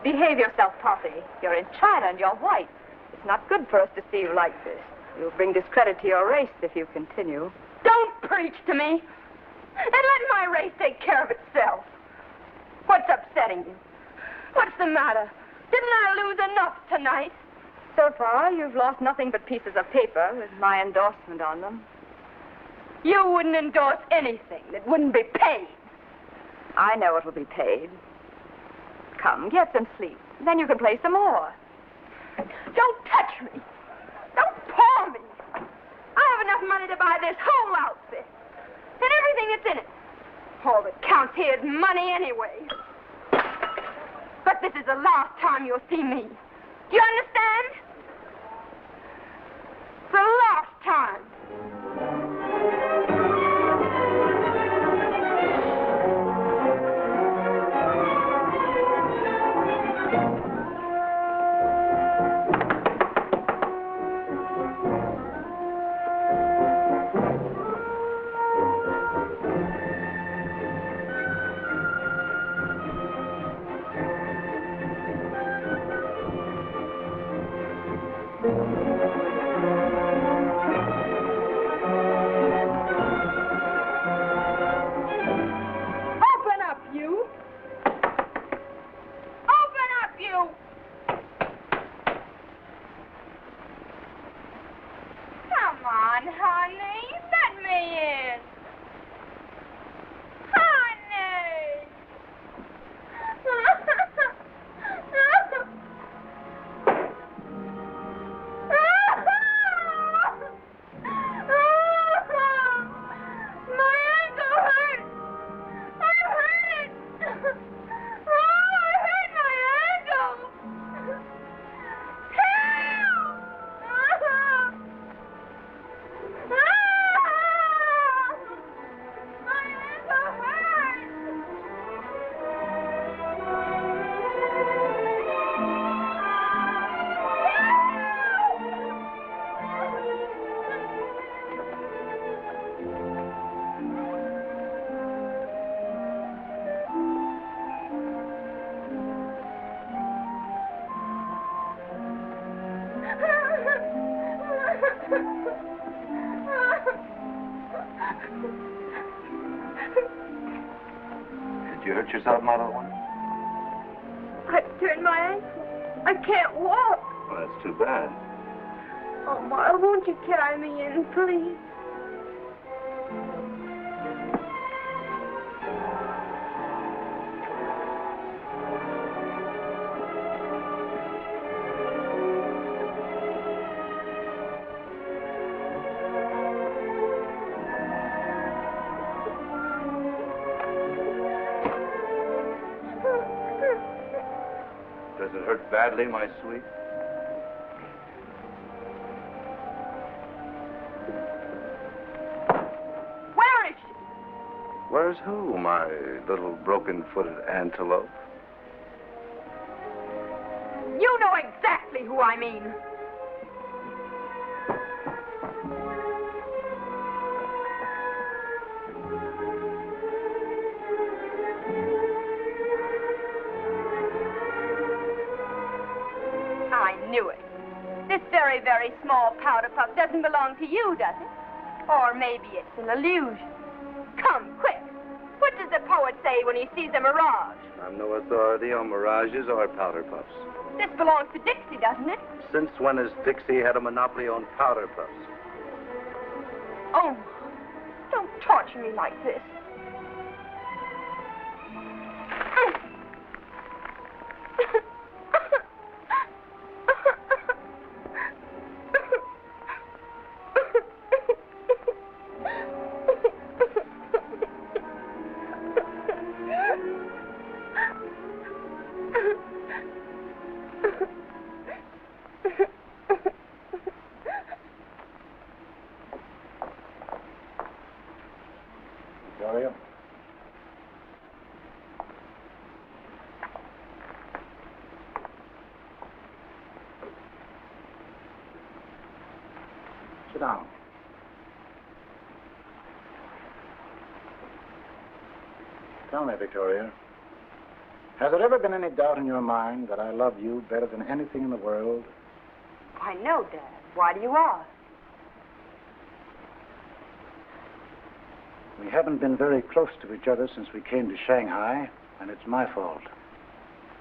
Behave yourself, Poppy. You're in China and you're white. It's not good for us to see you like this. You'll bring discredit to your race if you continue. Don't preach to me! And let my race take care of itself. What's upsetting you? What's the matter? Didn't I lose enough tonight? So far, you've lost nothing but pieces of paper with my endorsement on them. You wouldn't endorse anything that wouldn't be paid. I know it will be paid. Come, get some sleep. Then you can play some more. Don't touch me. Don't paw me. I have enough money to buy this whole outfit. And everything that's in it. All that counts here is money anyway. But this is the last time you'll see me. Do you understand? The last time. Did you hurt yourself, my little one? I turned my ankle. I can't walk. Well, that's too bad. Omar, won't you carry me in, please? Does it hurt badly, my sweet? Where is she? Where's who, my little broken-footed antelope? You know exactly who I mean. I knew it. This very, very small powder puff doesn't belong to you, does it? Or maybe it's an illusion. Come, quick. What does the poet say when he sees a mirage? I'm no authority on mirages or powder puffs. This belongs to Dixie, doesn't it? Since when has Dixie had a monopoly on powder puffs? Oh, don't torture me like this. Victoria? Sit down. Tell me, Victoria, has there ever been any doubt in your mind that I love you better than anything in the world? I know, Dad. Why do you ask? We haven't been very close to each other since we came to Shanghai, and it's my fault.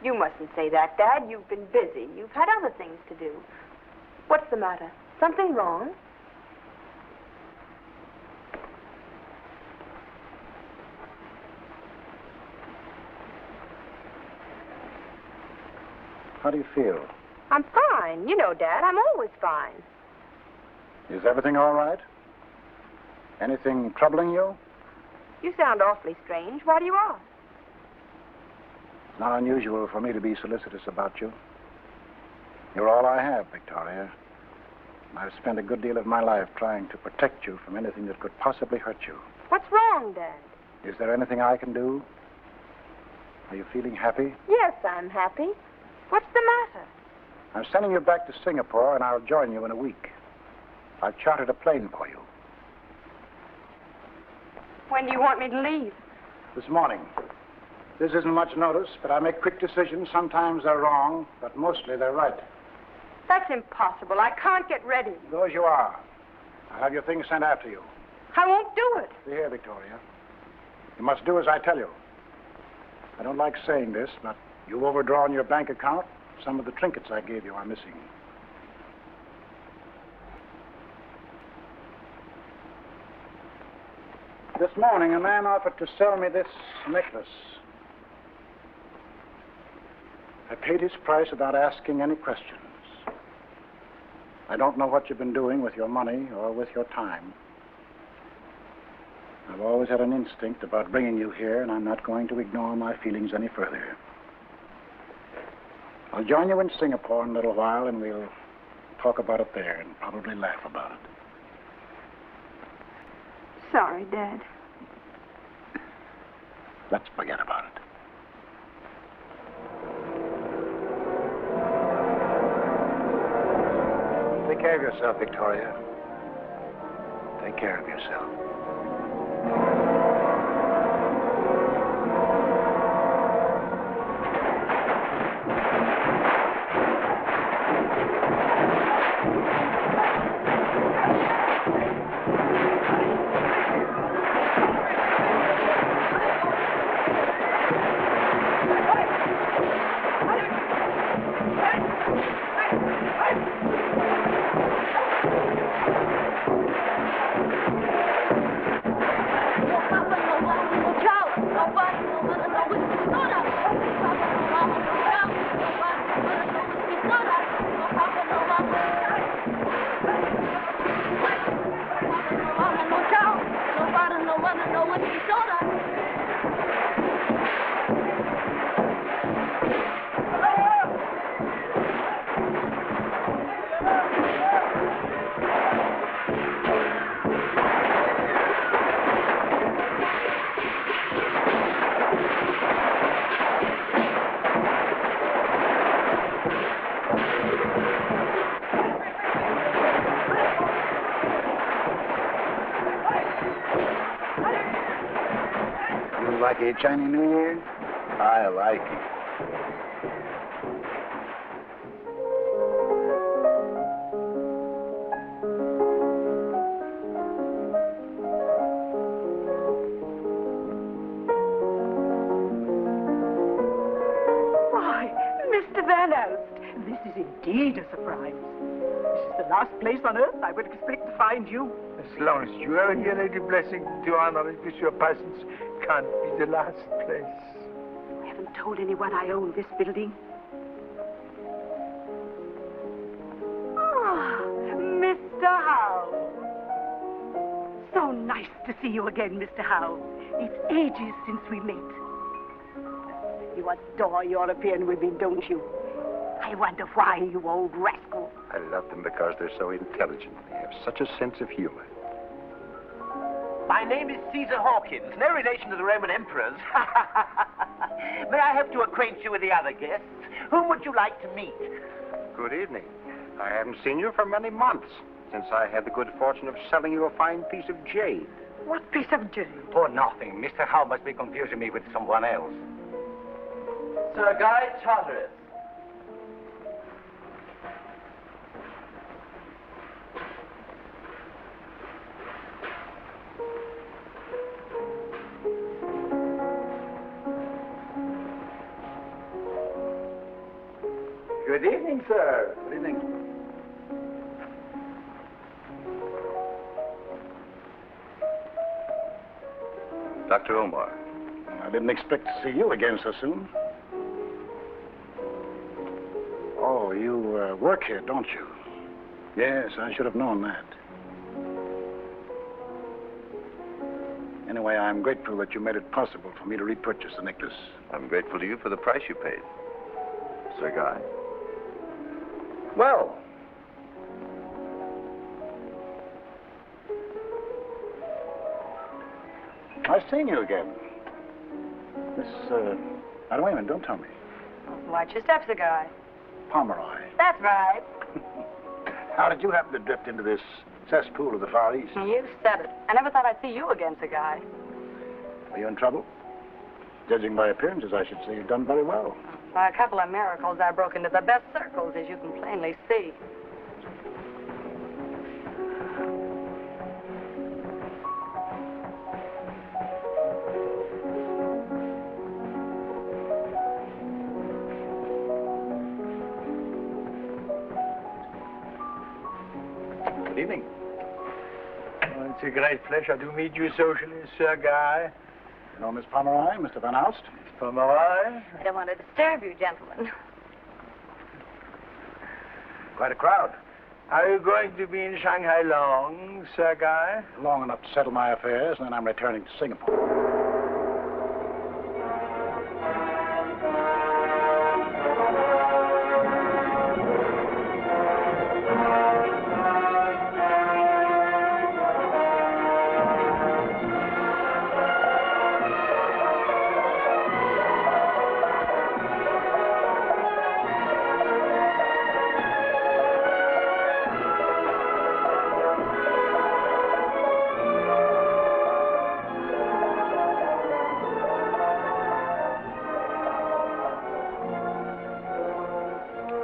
You mustn't say that, Dad. You've been busy. You've had other things to do. What's the matter? Something wrong? How do you feel? I'm fine. You know, Dad, I'm always fine. Is everything all right? Anything troubling you? You sound awfully strange. Why do you ask? It's not unusual for me to be solicitous about you. You're all I have, Victoria. I've spent a good deal of my life trying to protect you from anything that could possibly hurt you. What's wrong, Dad? Is there anything I can do? Are you feeling happy? Yes, I'm happy. What's the matter? I'm sending you back to Singapore, and I'll join you in a week. I've chartered a plane for you. When do you want me to leave? This morning. This isn't much notice, but I make quick decisions. Sometimes they're wrong, but mostly they're right. That's impossible. I can't get ready. Go as you are. I'll have your things sent after you. I won't do it. See here, Victoria. You must do as I tell you. I don't like saying this, but you've overdrawn your bank account. Some of the trinkets I gave you are missing. This morning, a man offered to sell me this necklace. I paid his price without asking any questions. I don't know what you've been doing with your money or with your time. I've always had an instinct about bringing you here, and I'm not going to ignore my feelings any further. I'll join you in Singapore in a little while, and we'll talk about it there and probably laugh about it. Sorry, Dad. Let's forget about it. Take care of yourself, Victoria. Take care of yourself. like a Chinese New Year? I like it. Why, Mr. Van Elst, this is indeed a surprise. This is the last place on earth I would expect to find you. As long as you are here, Lady Blessing, to honor it with your presence, can't be the last place. I haven't told anyone I own this building. Ah, Mr. Howe. So nice to see you again, Mr. Howe. It's ages since we met. You adore European women, don't you? I wonder why, you old rascal. I love them because they're so intelligent. They have such a sense of humor. My name is Caesar Hawkins, no relation to the Roman emperors. May I help to acquaint you with the other guests? Whom would you like to meet? Good evening. I haven't seen you for many months, since I had the good fortune of selling you a fine piece of jade. What piece of jade? Oh, nothing. Mr. Howe must be confusing me with someone else. Sir Guy Charteris. Good evening, sir. Good evening. Dr. Omar. I didn't expect to see you again so soon. Oh, you work here, don't you? Yes, I should have known that. Anyway, I'm grateful that you made it possible for me to repurchase the necklace. I'm grateful to you for the price you paid, Sir Guy. Well, nice seeing you again. Miss, wait a minute, don't tell me. Watch your steps, Sir Guy. Pomeroy. That's right. How did you happen to drift into this cesspool of the Far East? You said it. I never thought I'd see you again, Sir Guy. Are you in trouble? Judging by appearances, I should say you've done very well. By a couple of miracles, I broke into the best circles, as you can plainly see. Good evening. Oh, it's a great pleasure to meet you socially, Sir Guy. You know Miss Pomeroy, Mr. Van Alst? Miss Pomeroy? I don't want to disturb you, gentlemen. Quite a crowd. Are you going to be in Shanghai long, Sir Guy? Long enough to settle my affairs, and then I'm returning to Singapore.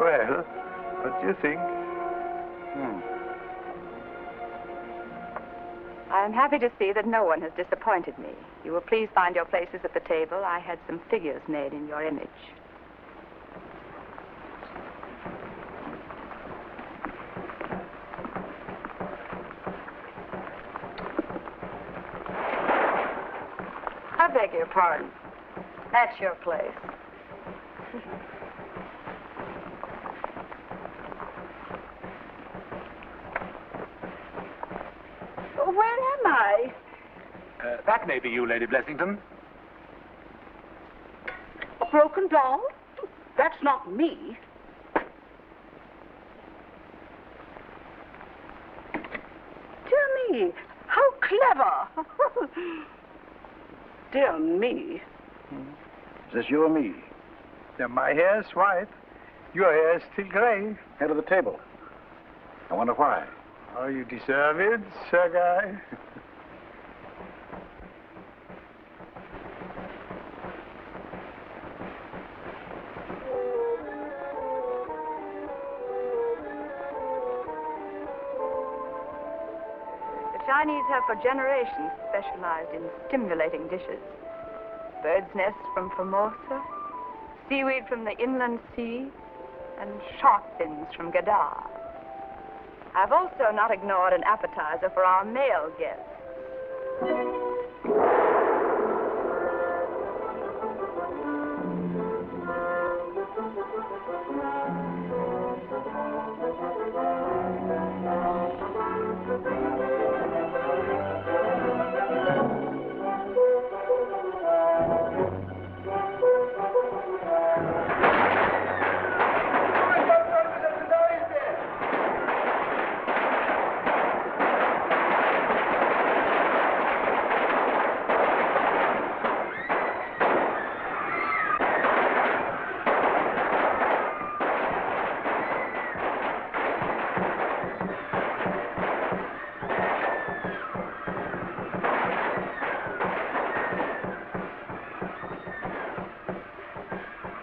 Well, what do you think? I am happy to see that no one has disappointed me. You will please find your places at the table. I had some figures made in your image. I beg your pardon. That's your place. Where am I? That may be you, Lady Blessington. A broken doll? That's not me. Dear me, how clever. Dear me. Is this you or me? Yeah, my hair's white. Your hair's still gray. Head of the table. I wonder why. Oh, you deserve it, Sir Guy. Chinese have for generations specialized in stimulating dishes. Bird's nests from Formosa, seaweed from the inland sea, and shark fins from Gadar. I've also not ignored an appetizer for our male guests.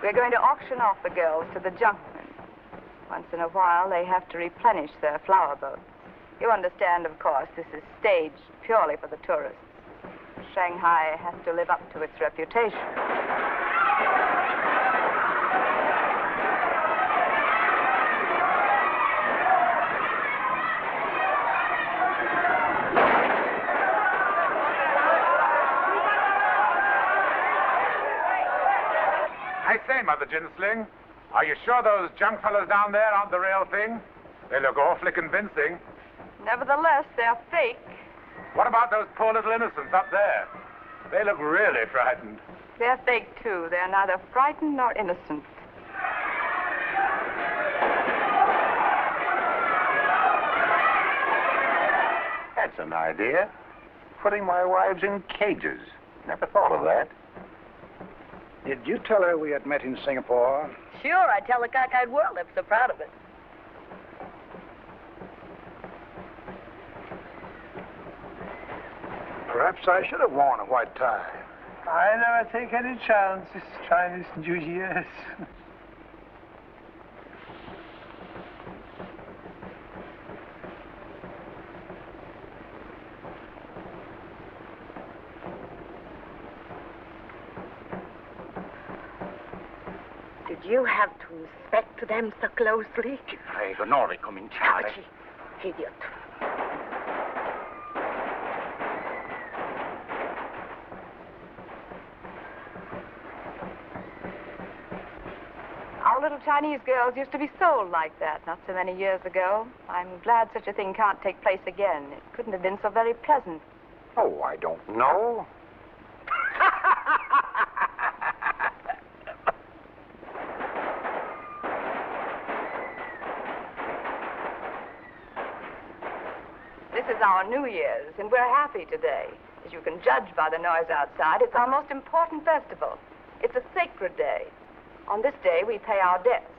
We're going to auction off the girls to the junkmen. Once in a while, they have to replenish their flower boats. You understand, of course, this is staged purely for the tourists. Shanghai has to live up to its reputation. I say, Mother Ginsling, are you sure those junk fellows down there aren't the real thing? They look awfully convincing. Nevertheless, they're fake. What about those poor little innocents up there? They look really frightened. They're fake, too. They're neither frightened nor innocent. That's an idea. Putting my wives in cages. Never thought of that. Did you tell her we had met in Singapore? Sure, I tell the cockeyed world I'm so proud of it. Perhaps I should have worn a white tie. I never take any chances, Chinese New Year's. Did you have to inspect them so closely? Ti prego, non ricominciare. Idiot. Our little Chinese girls used to be sold like that not so many years ago. I'm glad such a thing can't take place again. It couldn't have been so very pleasant. Oh, I don't know. This is our New Year's, and we're happy today. As you can judge by the noise outside, it's our most important festival. It's a sacred day. On this day, we pay our debts.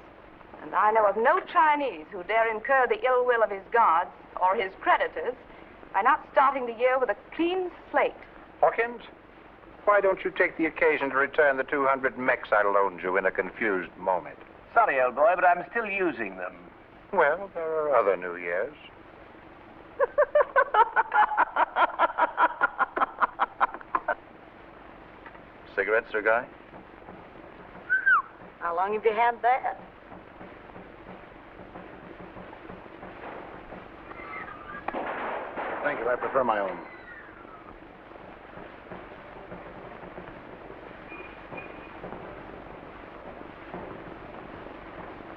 And I know of no Chinese who dare incur the ill will of his gods or his creditors by not starting the year with a clean slate. Hawkins, why don't you take the occasion to return the 200 mechs I loaned you in a confused moment? Sorry, old boy, but I'm still using them. Well, there are other New Years. Cigarettes, Sir Guy? How long have you had that? Thank you. I prefer my own.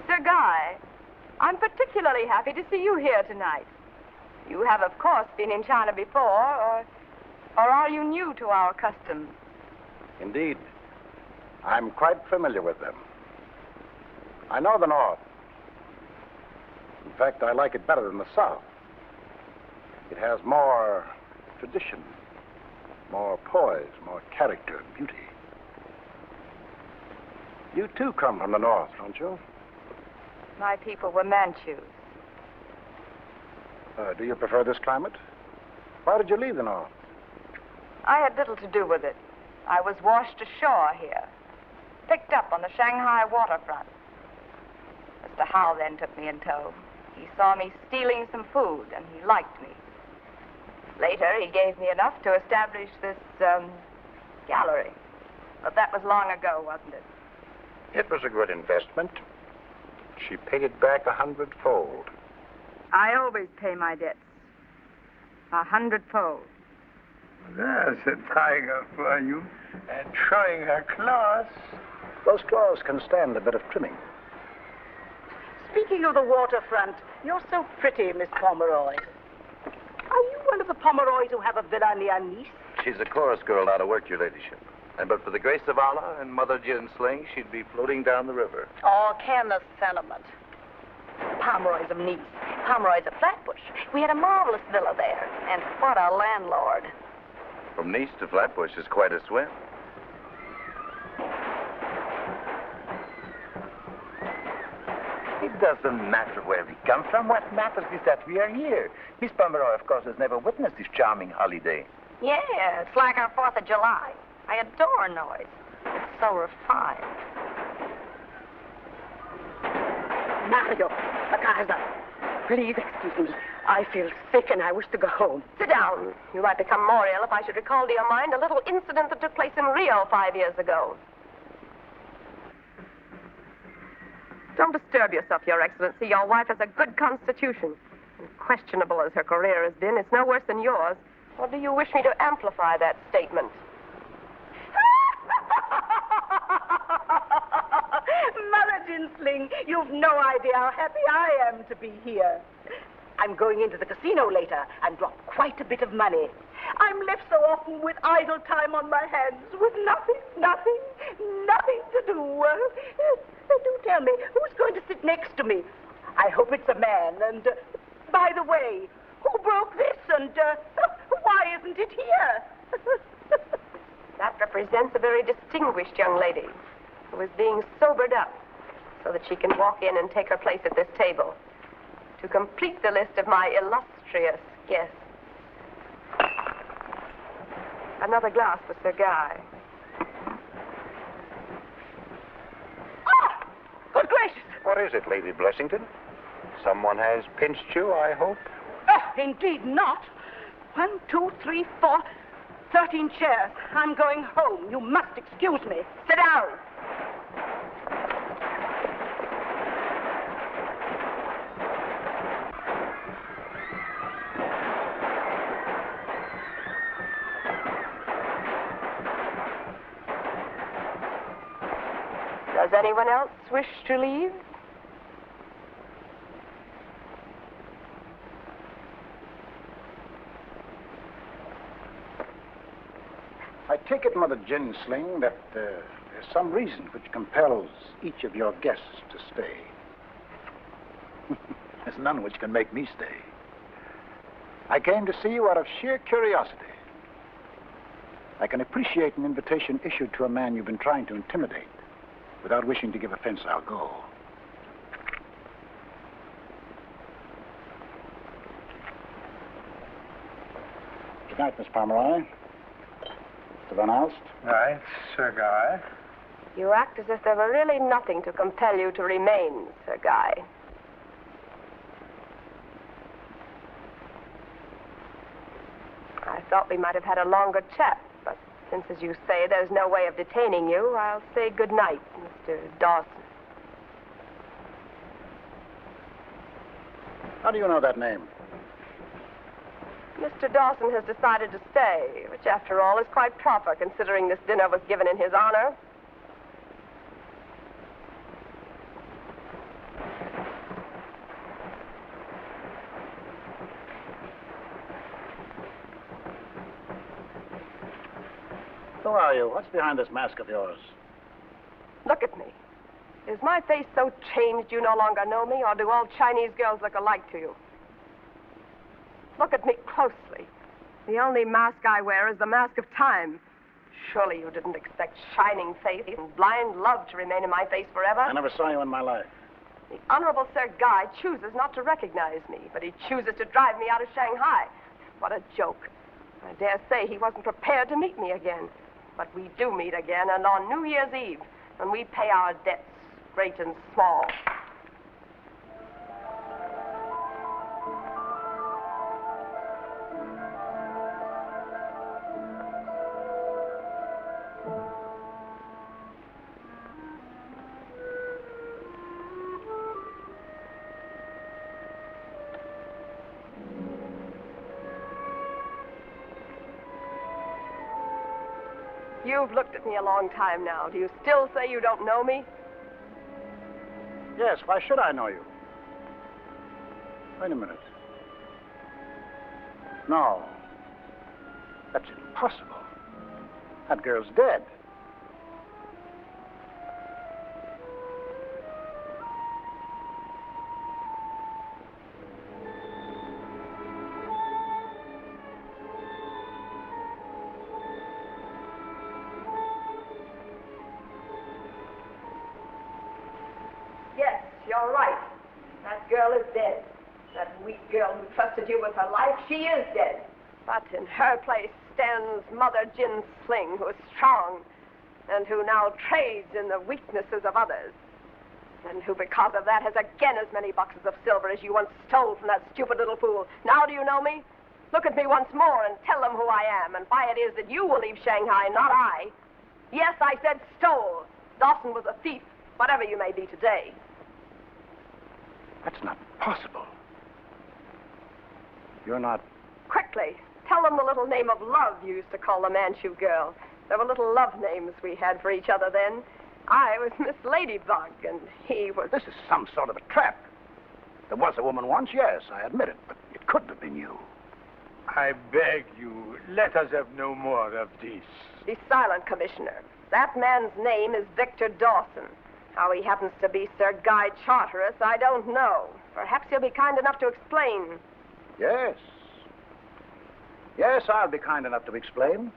Sir Guy, I'm particularly happy to see you here tonight. You have, of course, been in China before, or are you new to our customs? Indeed. I'm quite familiar with them. I know the North. In fact, I like it better than the South. It has more tradition, more poise, more character and beauty. You, too, come from the North, don't you? My people were Manchus. Do you prefer this climate? Why did you leave the North? I had little to do with it. I was washed ashore here, picked up on the Shanghai waterfront. Mr. Howe then took me in tow. He saw me stealing some food, and he liked me. later, he gave me enough to establish this, gallery. But that was long ago, wasn't it? It was a good investment. She paid it back 100-fold. I always pay my debts. 100-fold. There's a tiger for you. And showing her claws. Those claws can stand a bit of trimming. Speaking of the waterfront, you're so pretty, Miss Pomeroy. Are you one of the Pomeroys who have a villa near Nice? She's a chorus girl out of work, Your Ladyship. And but for the grace of Allah and Mother Ginsling, she'd be floating down the river. Oh, can the sentiment. Pomeroy's of Nice. Pomeroy's of Flatbush. We had a marvelous villa there. And what a landlord. From Nice to Flatbush is quite a swim. It doesn't matter where we come from. What matters is that we are here. Miss Pomeroy, of course, has never witnessed this charming holiday. Yeah, it's like our 4th of July. I adore noise. It's so refined. Mario, MacArthur, please excuse me. I feel sick and I wish to go home. Sit down. You might become more ill if I should recall to your mind a little incident that took place in Rio 5 years ago. Don't disturb yourself, Your Excellency. Your wife has a good constitution. And questionable as her career has been, it's no worse than yours. Or do you wish me to amplify that statement? Mother Ginsling, you've no idea how happy I am to be here. I'm going into the casino later and drop quite a bit of money. I'm left so often with idle time on my hands, with nothing to do. Do tell me, who's going to sit next to me? I hope it's a man. And, by the way, who broke this? And why isn't it here? That represents a very distinguished young lady who is being sobered up so that she can walk in and take her place at this table to complete the list of my illustrious guests. Another glass for Sir Guy. Good gracious! What is it, Lady Blessington? Someone has pinched you, I hope? Oh, indeed not. 1, 2, 3, 4, 13 chairs. I'm going home. You must excuse me. Sit down. Does anyone else wish to leave? I take it, Mother Ginsling, that there's some reason which compels each of your guests to stay. There's none which can make me stay. I came to see you out of sheer curiosity. I can appreciate an invitation issued to a man you've been trying to intimidate. Without wishing to give offense, I'll go. Good night, Miss Pomeroy. Mr. Van Alst. Right, Sir Guy. You act as if there were really nothing to compel you to remain, Sir Guy. I thought we might have had a longer chat, but since, as you say, there's no way of detaining you, I'll say good night, Mr. Dawson. How do you know that name? Mr. Dawson has decided to stay, which, after all, is quite proper, considering this dinner was given in his honor. Who are you? What's behind this mask of yours? Look at me. Is my face so changed you no longer know me, or do all Chinese girls look alike to you? Look at me closely. The only mask I wear is the mask of time. Surely you didn't expect shining faith and blind love to remain in my face forever. I never saw you in my life. The Honorable Sir Guy chooses not to recognize me, but he chooses to drive me out of Shanghai. What a joke. I dare say he wasn't prepared to meet me again. But we do meet again, and on New Year's Eve, when we pay our debts, great and small. You've looked at me a long time now. Do you still say you don't know me? Yes, why should I know you? Wait a minute. No. That's impossible. That girl's dead. Yes, you're right. That girl is dead. That weak girl who trusted you with her life, she is dead. But in her place stands Mother Jin Sling, who is strong, and who now trades in the weaknesses of others, and who, because of that, has again as many boxes of silver as you once stole from that stupid little fool. Now do you know me? Look at me once more and tell them who I am, and why it is that you will leave Shanghai, not I. Yes, I said stole. Dawson was a thief, whatever you may be today. That's not possible. You're not... Quickly, tell them the little name of love you used to call the Manchu girl. There were little love names we had for each other then. I was Miss Ladybug, and he was... This is some sort of a trap. There was a woman once, yes, I admit it, but it couldn't have been you. I beg you, let us have no more of this. Be silent, Commissioner. That man's name is Victor Dawson. How he happens to be Sir Guy Charteris, I don't know. Perhaps you'll be kind enough to explain. Yes. Yes, I'll be kind enough to explain.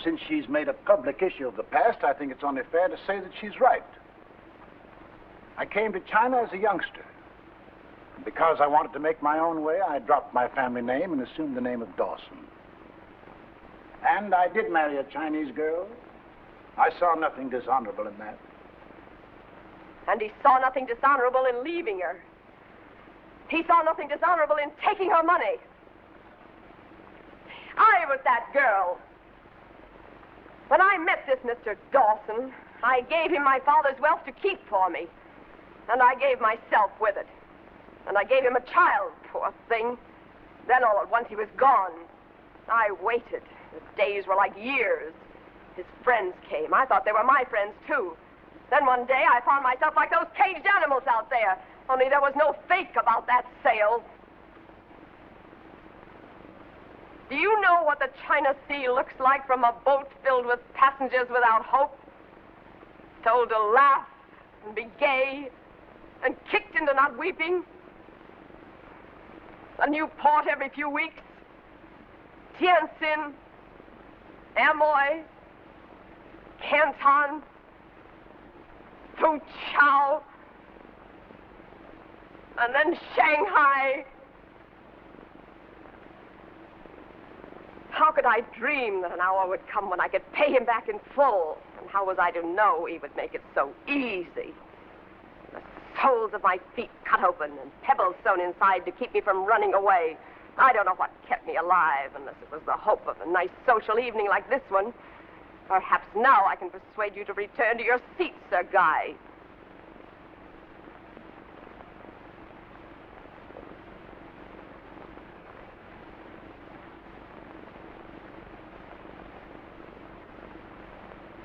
Since she's made a public issue of the past, I think it's only fair to say that she's right. I came to China as a youngster. And because I wanted to make my own way, I dropped my family name and assumed the name of Dawson. And I did marry a Chinese girl. I saw nothing dishonorable in that. And he saw nothing dishonorable in leaving her. He saw nothing dishonorable in taking her money. I was that girl. When I met this Mr. Dawson, I gave him my father's wealth to keep for me. And I gave myself with it. And I gave him a child, poor thing. Then all at once he was gone. I waited. The days were like years. His friends came. I thought they were my friends, too. Then one day I found myself like those caged animals out there. Only there was no fake about that sale. Do you know what the China Sea looks like from a boat filled with passengers without hope? Told to laugh and be gay and kicked into not weeping? A new port every few weeks? Tianjin, Amoy, Canton, Fuzhou, and then Shanghai. How could I dream that an hour would come when I could pay him back in full? And how was I to know he would make it so easy? The soles of my feet cut open and pebbles sewn inside to keep me from running away. I don't know what kept me alive, unless it was the hope of a nice social evening like this one. Perhaps now I can persuade you to return to your seat, Sir Guy.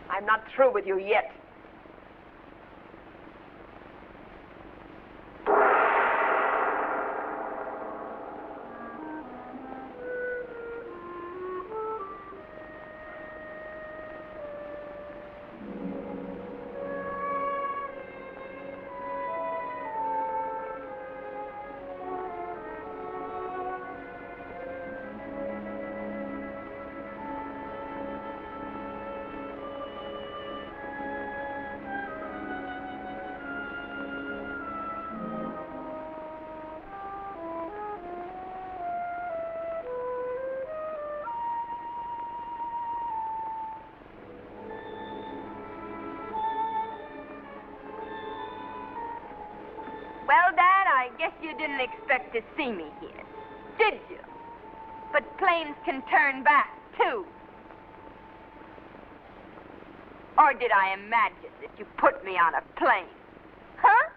I'm not through with you yet. I guess you didn't expect to see me here, did you? But planes can turn back, too. Or did I imagine that you put me on a plane? Huh?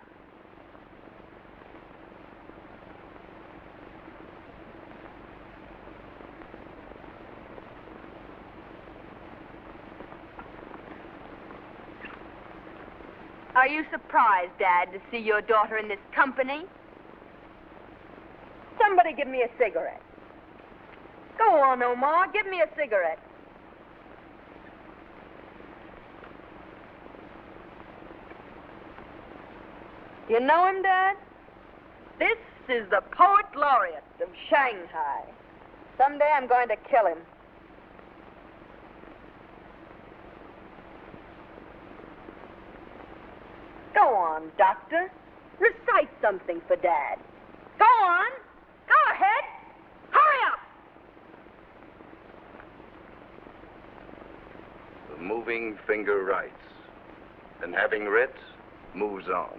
Are you surprised, Dad, to see your daughter in this company? Somebody give me a cigarette. Go on, Omar, give me a cigarette. You know him, Dad? This is the poet laureate of Shanghai. Someday I'm going to kill him. Go on, Doctor. Recite something for Dad. Go on. Go ahead. Hurry up. The moving finger writes, and having writ, moves on.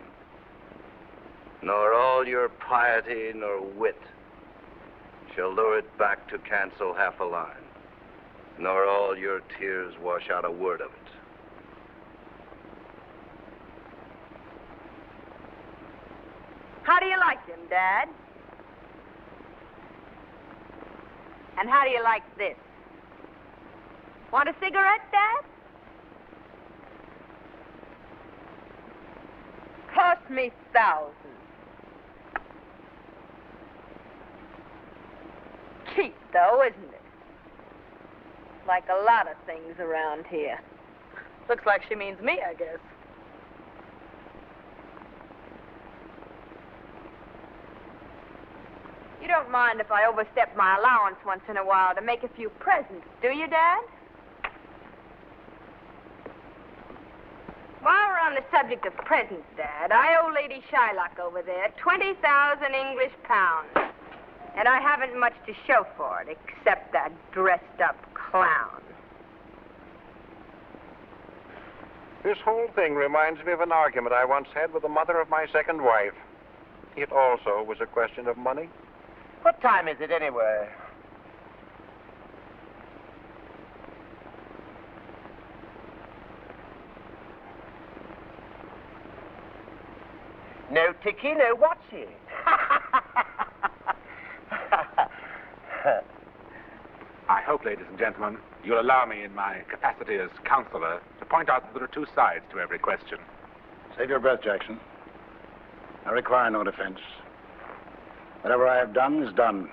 Nor all your piety nor wit shall lure it back to cancel half a line, nor all your tears wash out a word of it. How do you like him, Dad? And how do you like this? Want a cigarette, Dad? Cost me thousands. Cheap, though, isn't it? Like a lot of things around here. Looks like she means me, I guess. You don't mind if I overstep my allowance once in a while to make a few presents, do you, Dad? While we're on the subject of presents, Dad, I owe Lady Shylock over there 20,000 English pounds. And I haven't much to show for it, except that dressed-up clown. This whole thing reminds me of an argument I once had with the mother of my second wife. It also was a question of money. What time is it, anyway? No ticky, no watching. I hope, ladies and gentlemen, you'll allow me in my capacity as counselor to point out that there are two sides to every question. Save your breath, Jackson. I require no defense. Whatever I have done is done.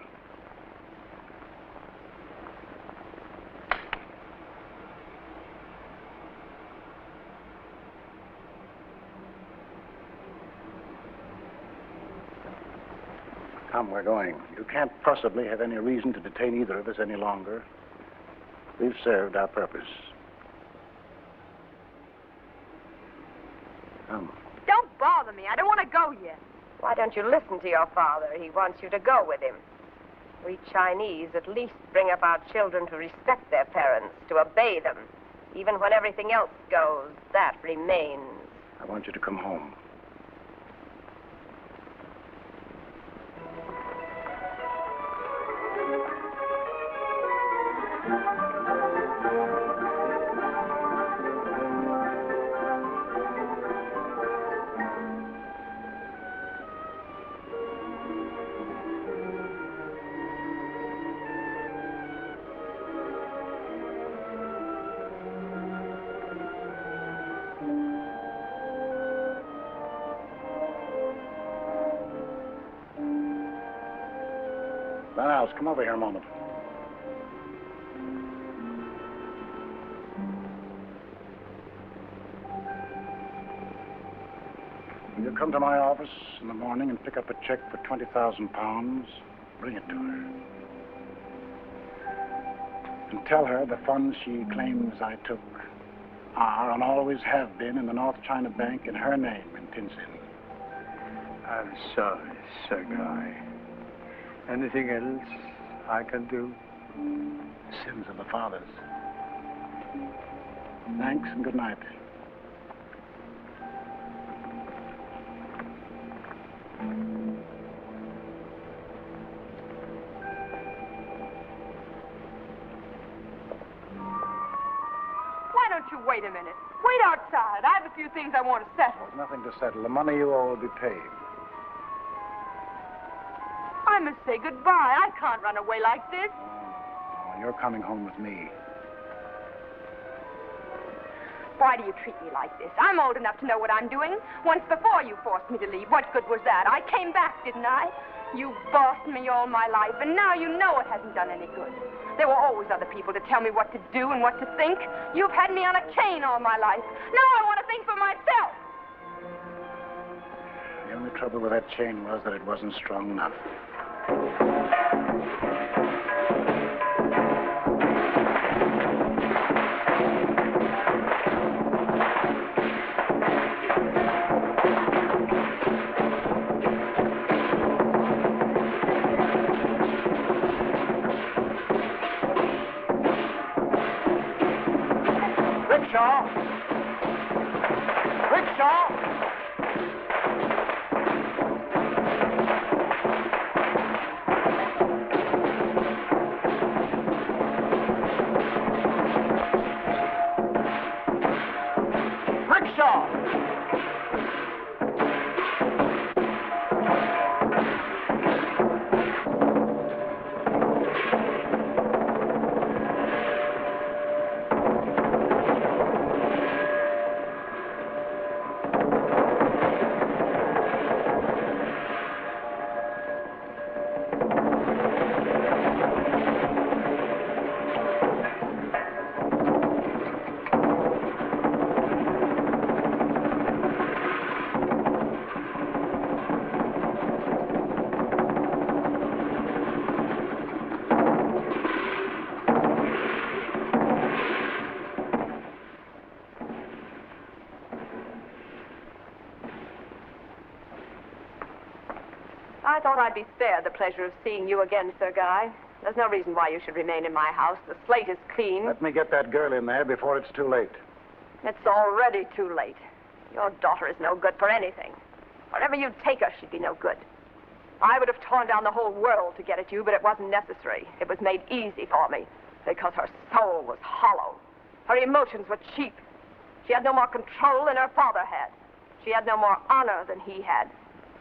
Come, we're going. You can't possibly have any reason to detain either of us any longer. We've served our purpose. Come. Don't bother me. I don't want to go yet. Why don't you listen to your father? He wants you to go with him. We Chinese at least bring up our children to respect their parents, to obey them. Even when everything else goes, that remains. I want you to come home. Come over here a moment. You'll come to my office in the morning and pick up a check for 20,000 pounds. Bring it to her. And tell her the funds she claims I took are and always have been in the North China Bank in her name in Tianjin. I'm sorry, Shanghai. Anything else I can do? Sins of the fathers. Thanks and good night. Why don't you wait a minute? Wait outside. I have a few things I want to settle. There's nothing to settle. The money you owe will be paid. I must say goodbye. I can't run away like this. Oh, you're coming home with me. Why do you treat me like this? I'm old enough to know what I'm doing. Once before you forced me to leave. What good was that? I came back, didn't I? You bossed me all my life, and now you know it hasn't done any good. There were always other people to tell me what to do and what to think. You've had me on a chain all my life. Now I want to think for myself. The only trouble with that chain was that it wasn't strong enough. I thought I'd be spared the pleasure of seeing you again, Sir Guy. There's no reason why you should remain in my house. The slate is clean. Let me get that girl in there before it's too late. It's already too late. Your daughter is no good for anything. Wherever you'd take her, she'd be no good. I would have torn down the whole world to get at you, but it wasn't necessary. It was made easy for me because her soul was hollow. Her emotions were cheap. She had no more control than her father had. She had no more honor than he had.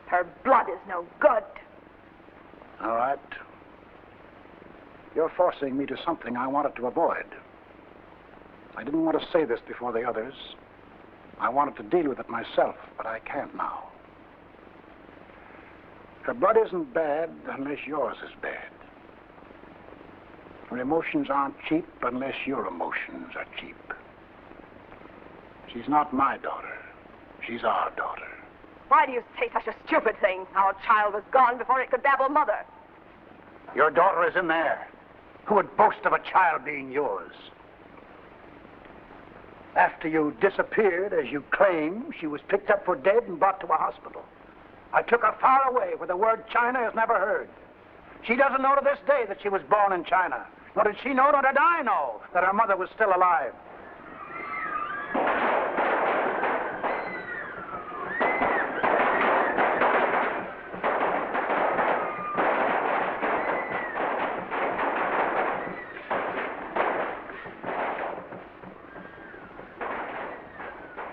Her blood is no good. All right. You're forcing me to something I wanted to avoid. I didn't want to say this before the others. I wanted to deal with it myself, but I can't now. Her blood isn't bad unless yours is bad. Her emotions aren't cheap unless your emotions are cheap. She's not my daughter. She's our daughter. Why do you say such a stupid thing? Our child was gone before it could babble mother. Your daughter is in there. Who would boast of a child being yours? After you disappeared, as you claim, she was picked up for dead and brought to a hospital. I took her far away where the word China is never heard. She doesn't know to this day that she was born in China. Nor did she know, nor did I know, that her mother was still alive.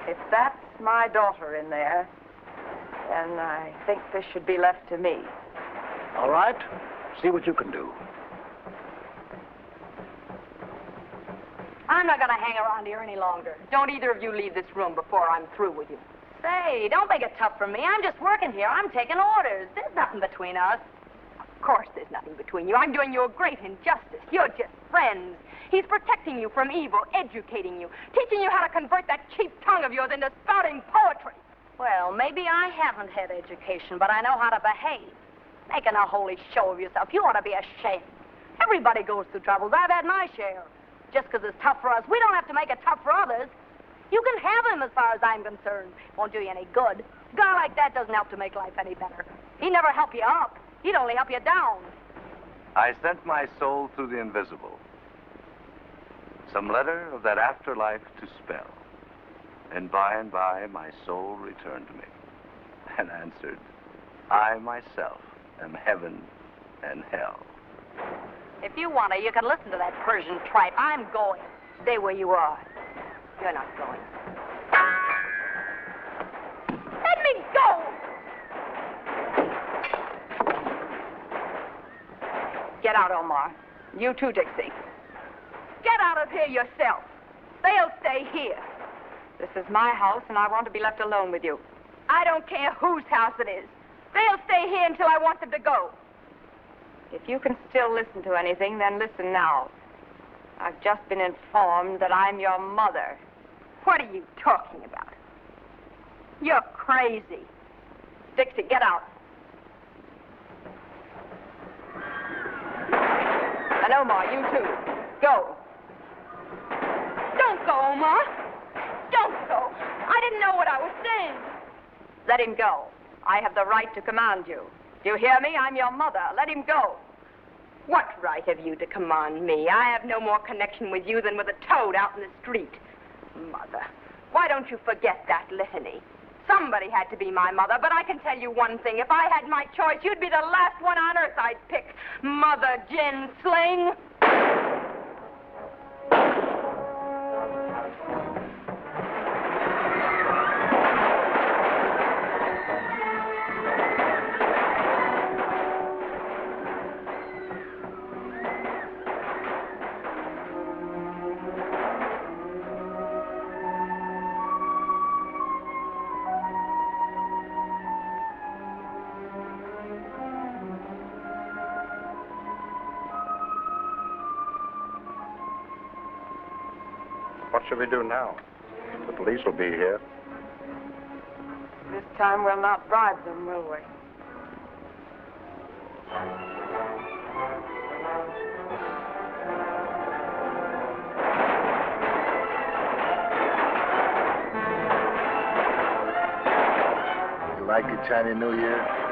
If that's my daughter in there, then I think this should be left to me. All right. See what you can do. I'm not going to hang around here any longer. Don't either of you leave this room before I'm through with you. Say, don't make it tough for me. I'm just working here. I'm taking orders. There's nothing between us. Of course there's nothing between you. I'm doing you a great injustice. You're just friends. He's protecting you from evil, educating you, teaching you how to convert that cheap tongue of yours into spouting poetry. Well, maybe I haven't had education, but I know how to behave. Making a holy show of yourself. You ought to be ashamed. Everybody goes through troubles. I've had my share. Just because it's tough for us, we don't have to make it tough for others. You can have him as far as I'm concerned. Won't do you any good. A guy like that doesn't help to make life any better. He'd never help you up. He'd only help you down. I sent my soul through the invisible. Some letter of that afterlife to spell. And by, my soul returned to me and answered, I myself am heaven and hell. If you want to, you can listen to that Persian tripe. I'm going. Stay where you are. You're not going. Let me go! Get out, Omar. You too, Dixie. Get out of here yourself. They'll stay here. This is my house, and I want to be left alone with you. I don't care whose house it is. They'll stay here until I want them to go. If you can still listen to anything, then listen now. I've just been informed that I'm your mother. What are you talking about? You're crazy. Dixie, get out. And Omar, you too. Go. Don't go, Omar. Don't go. I didn't know what I was saying. Let him go. I have the right to command you. Do you hear me? I'm your mother. Let him go. What right have you to command me? I have no more connection with you than with a toad out in the street. Mother. Why don't you forget that litany? Somebody had to be my mother, but I can tell you one thing. If I had my choice, you'd be the last one on earth I'd pick. Mother Gin Sling. What shall we do now? The police will be here. This time we'll not bribe them, will we? You like your Chinese New Year?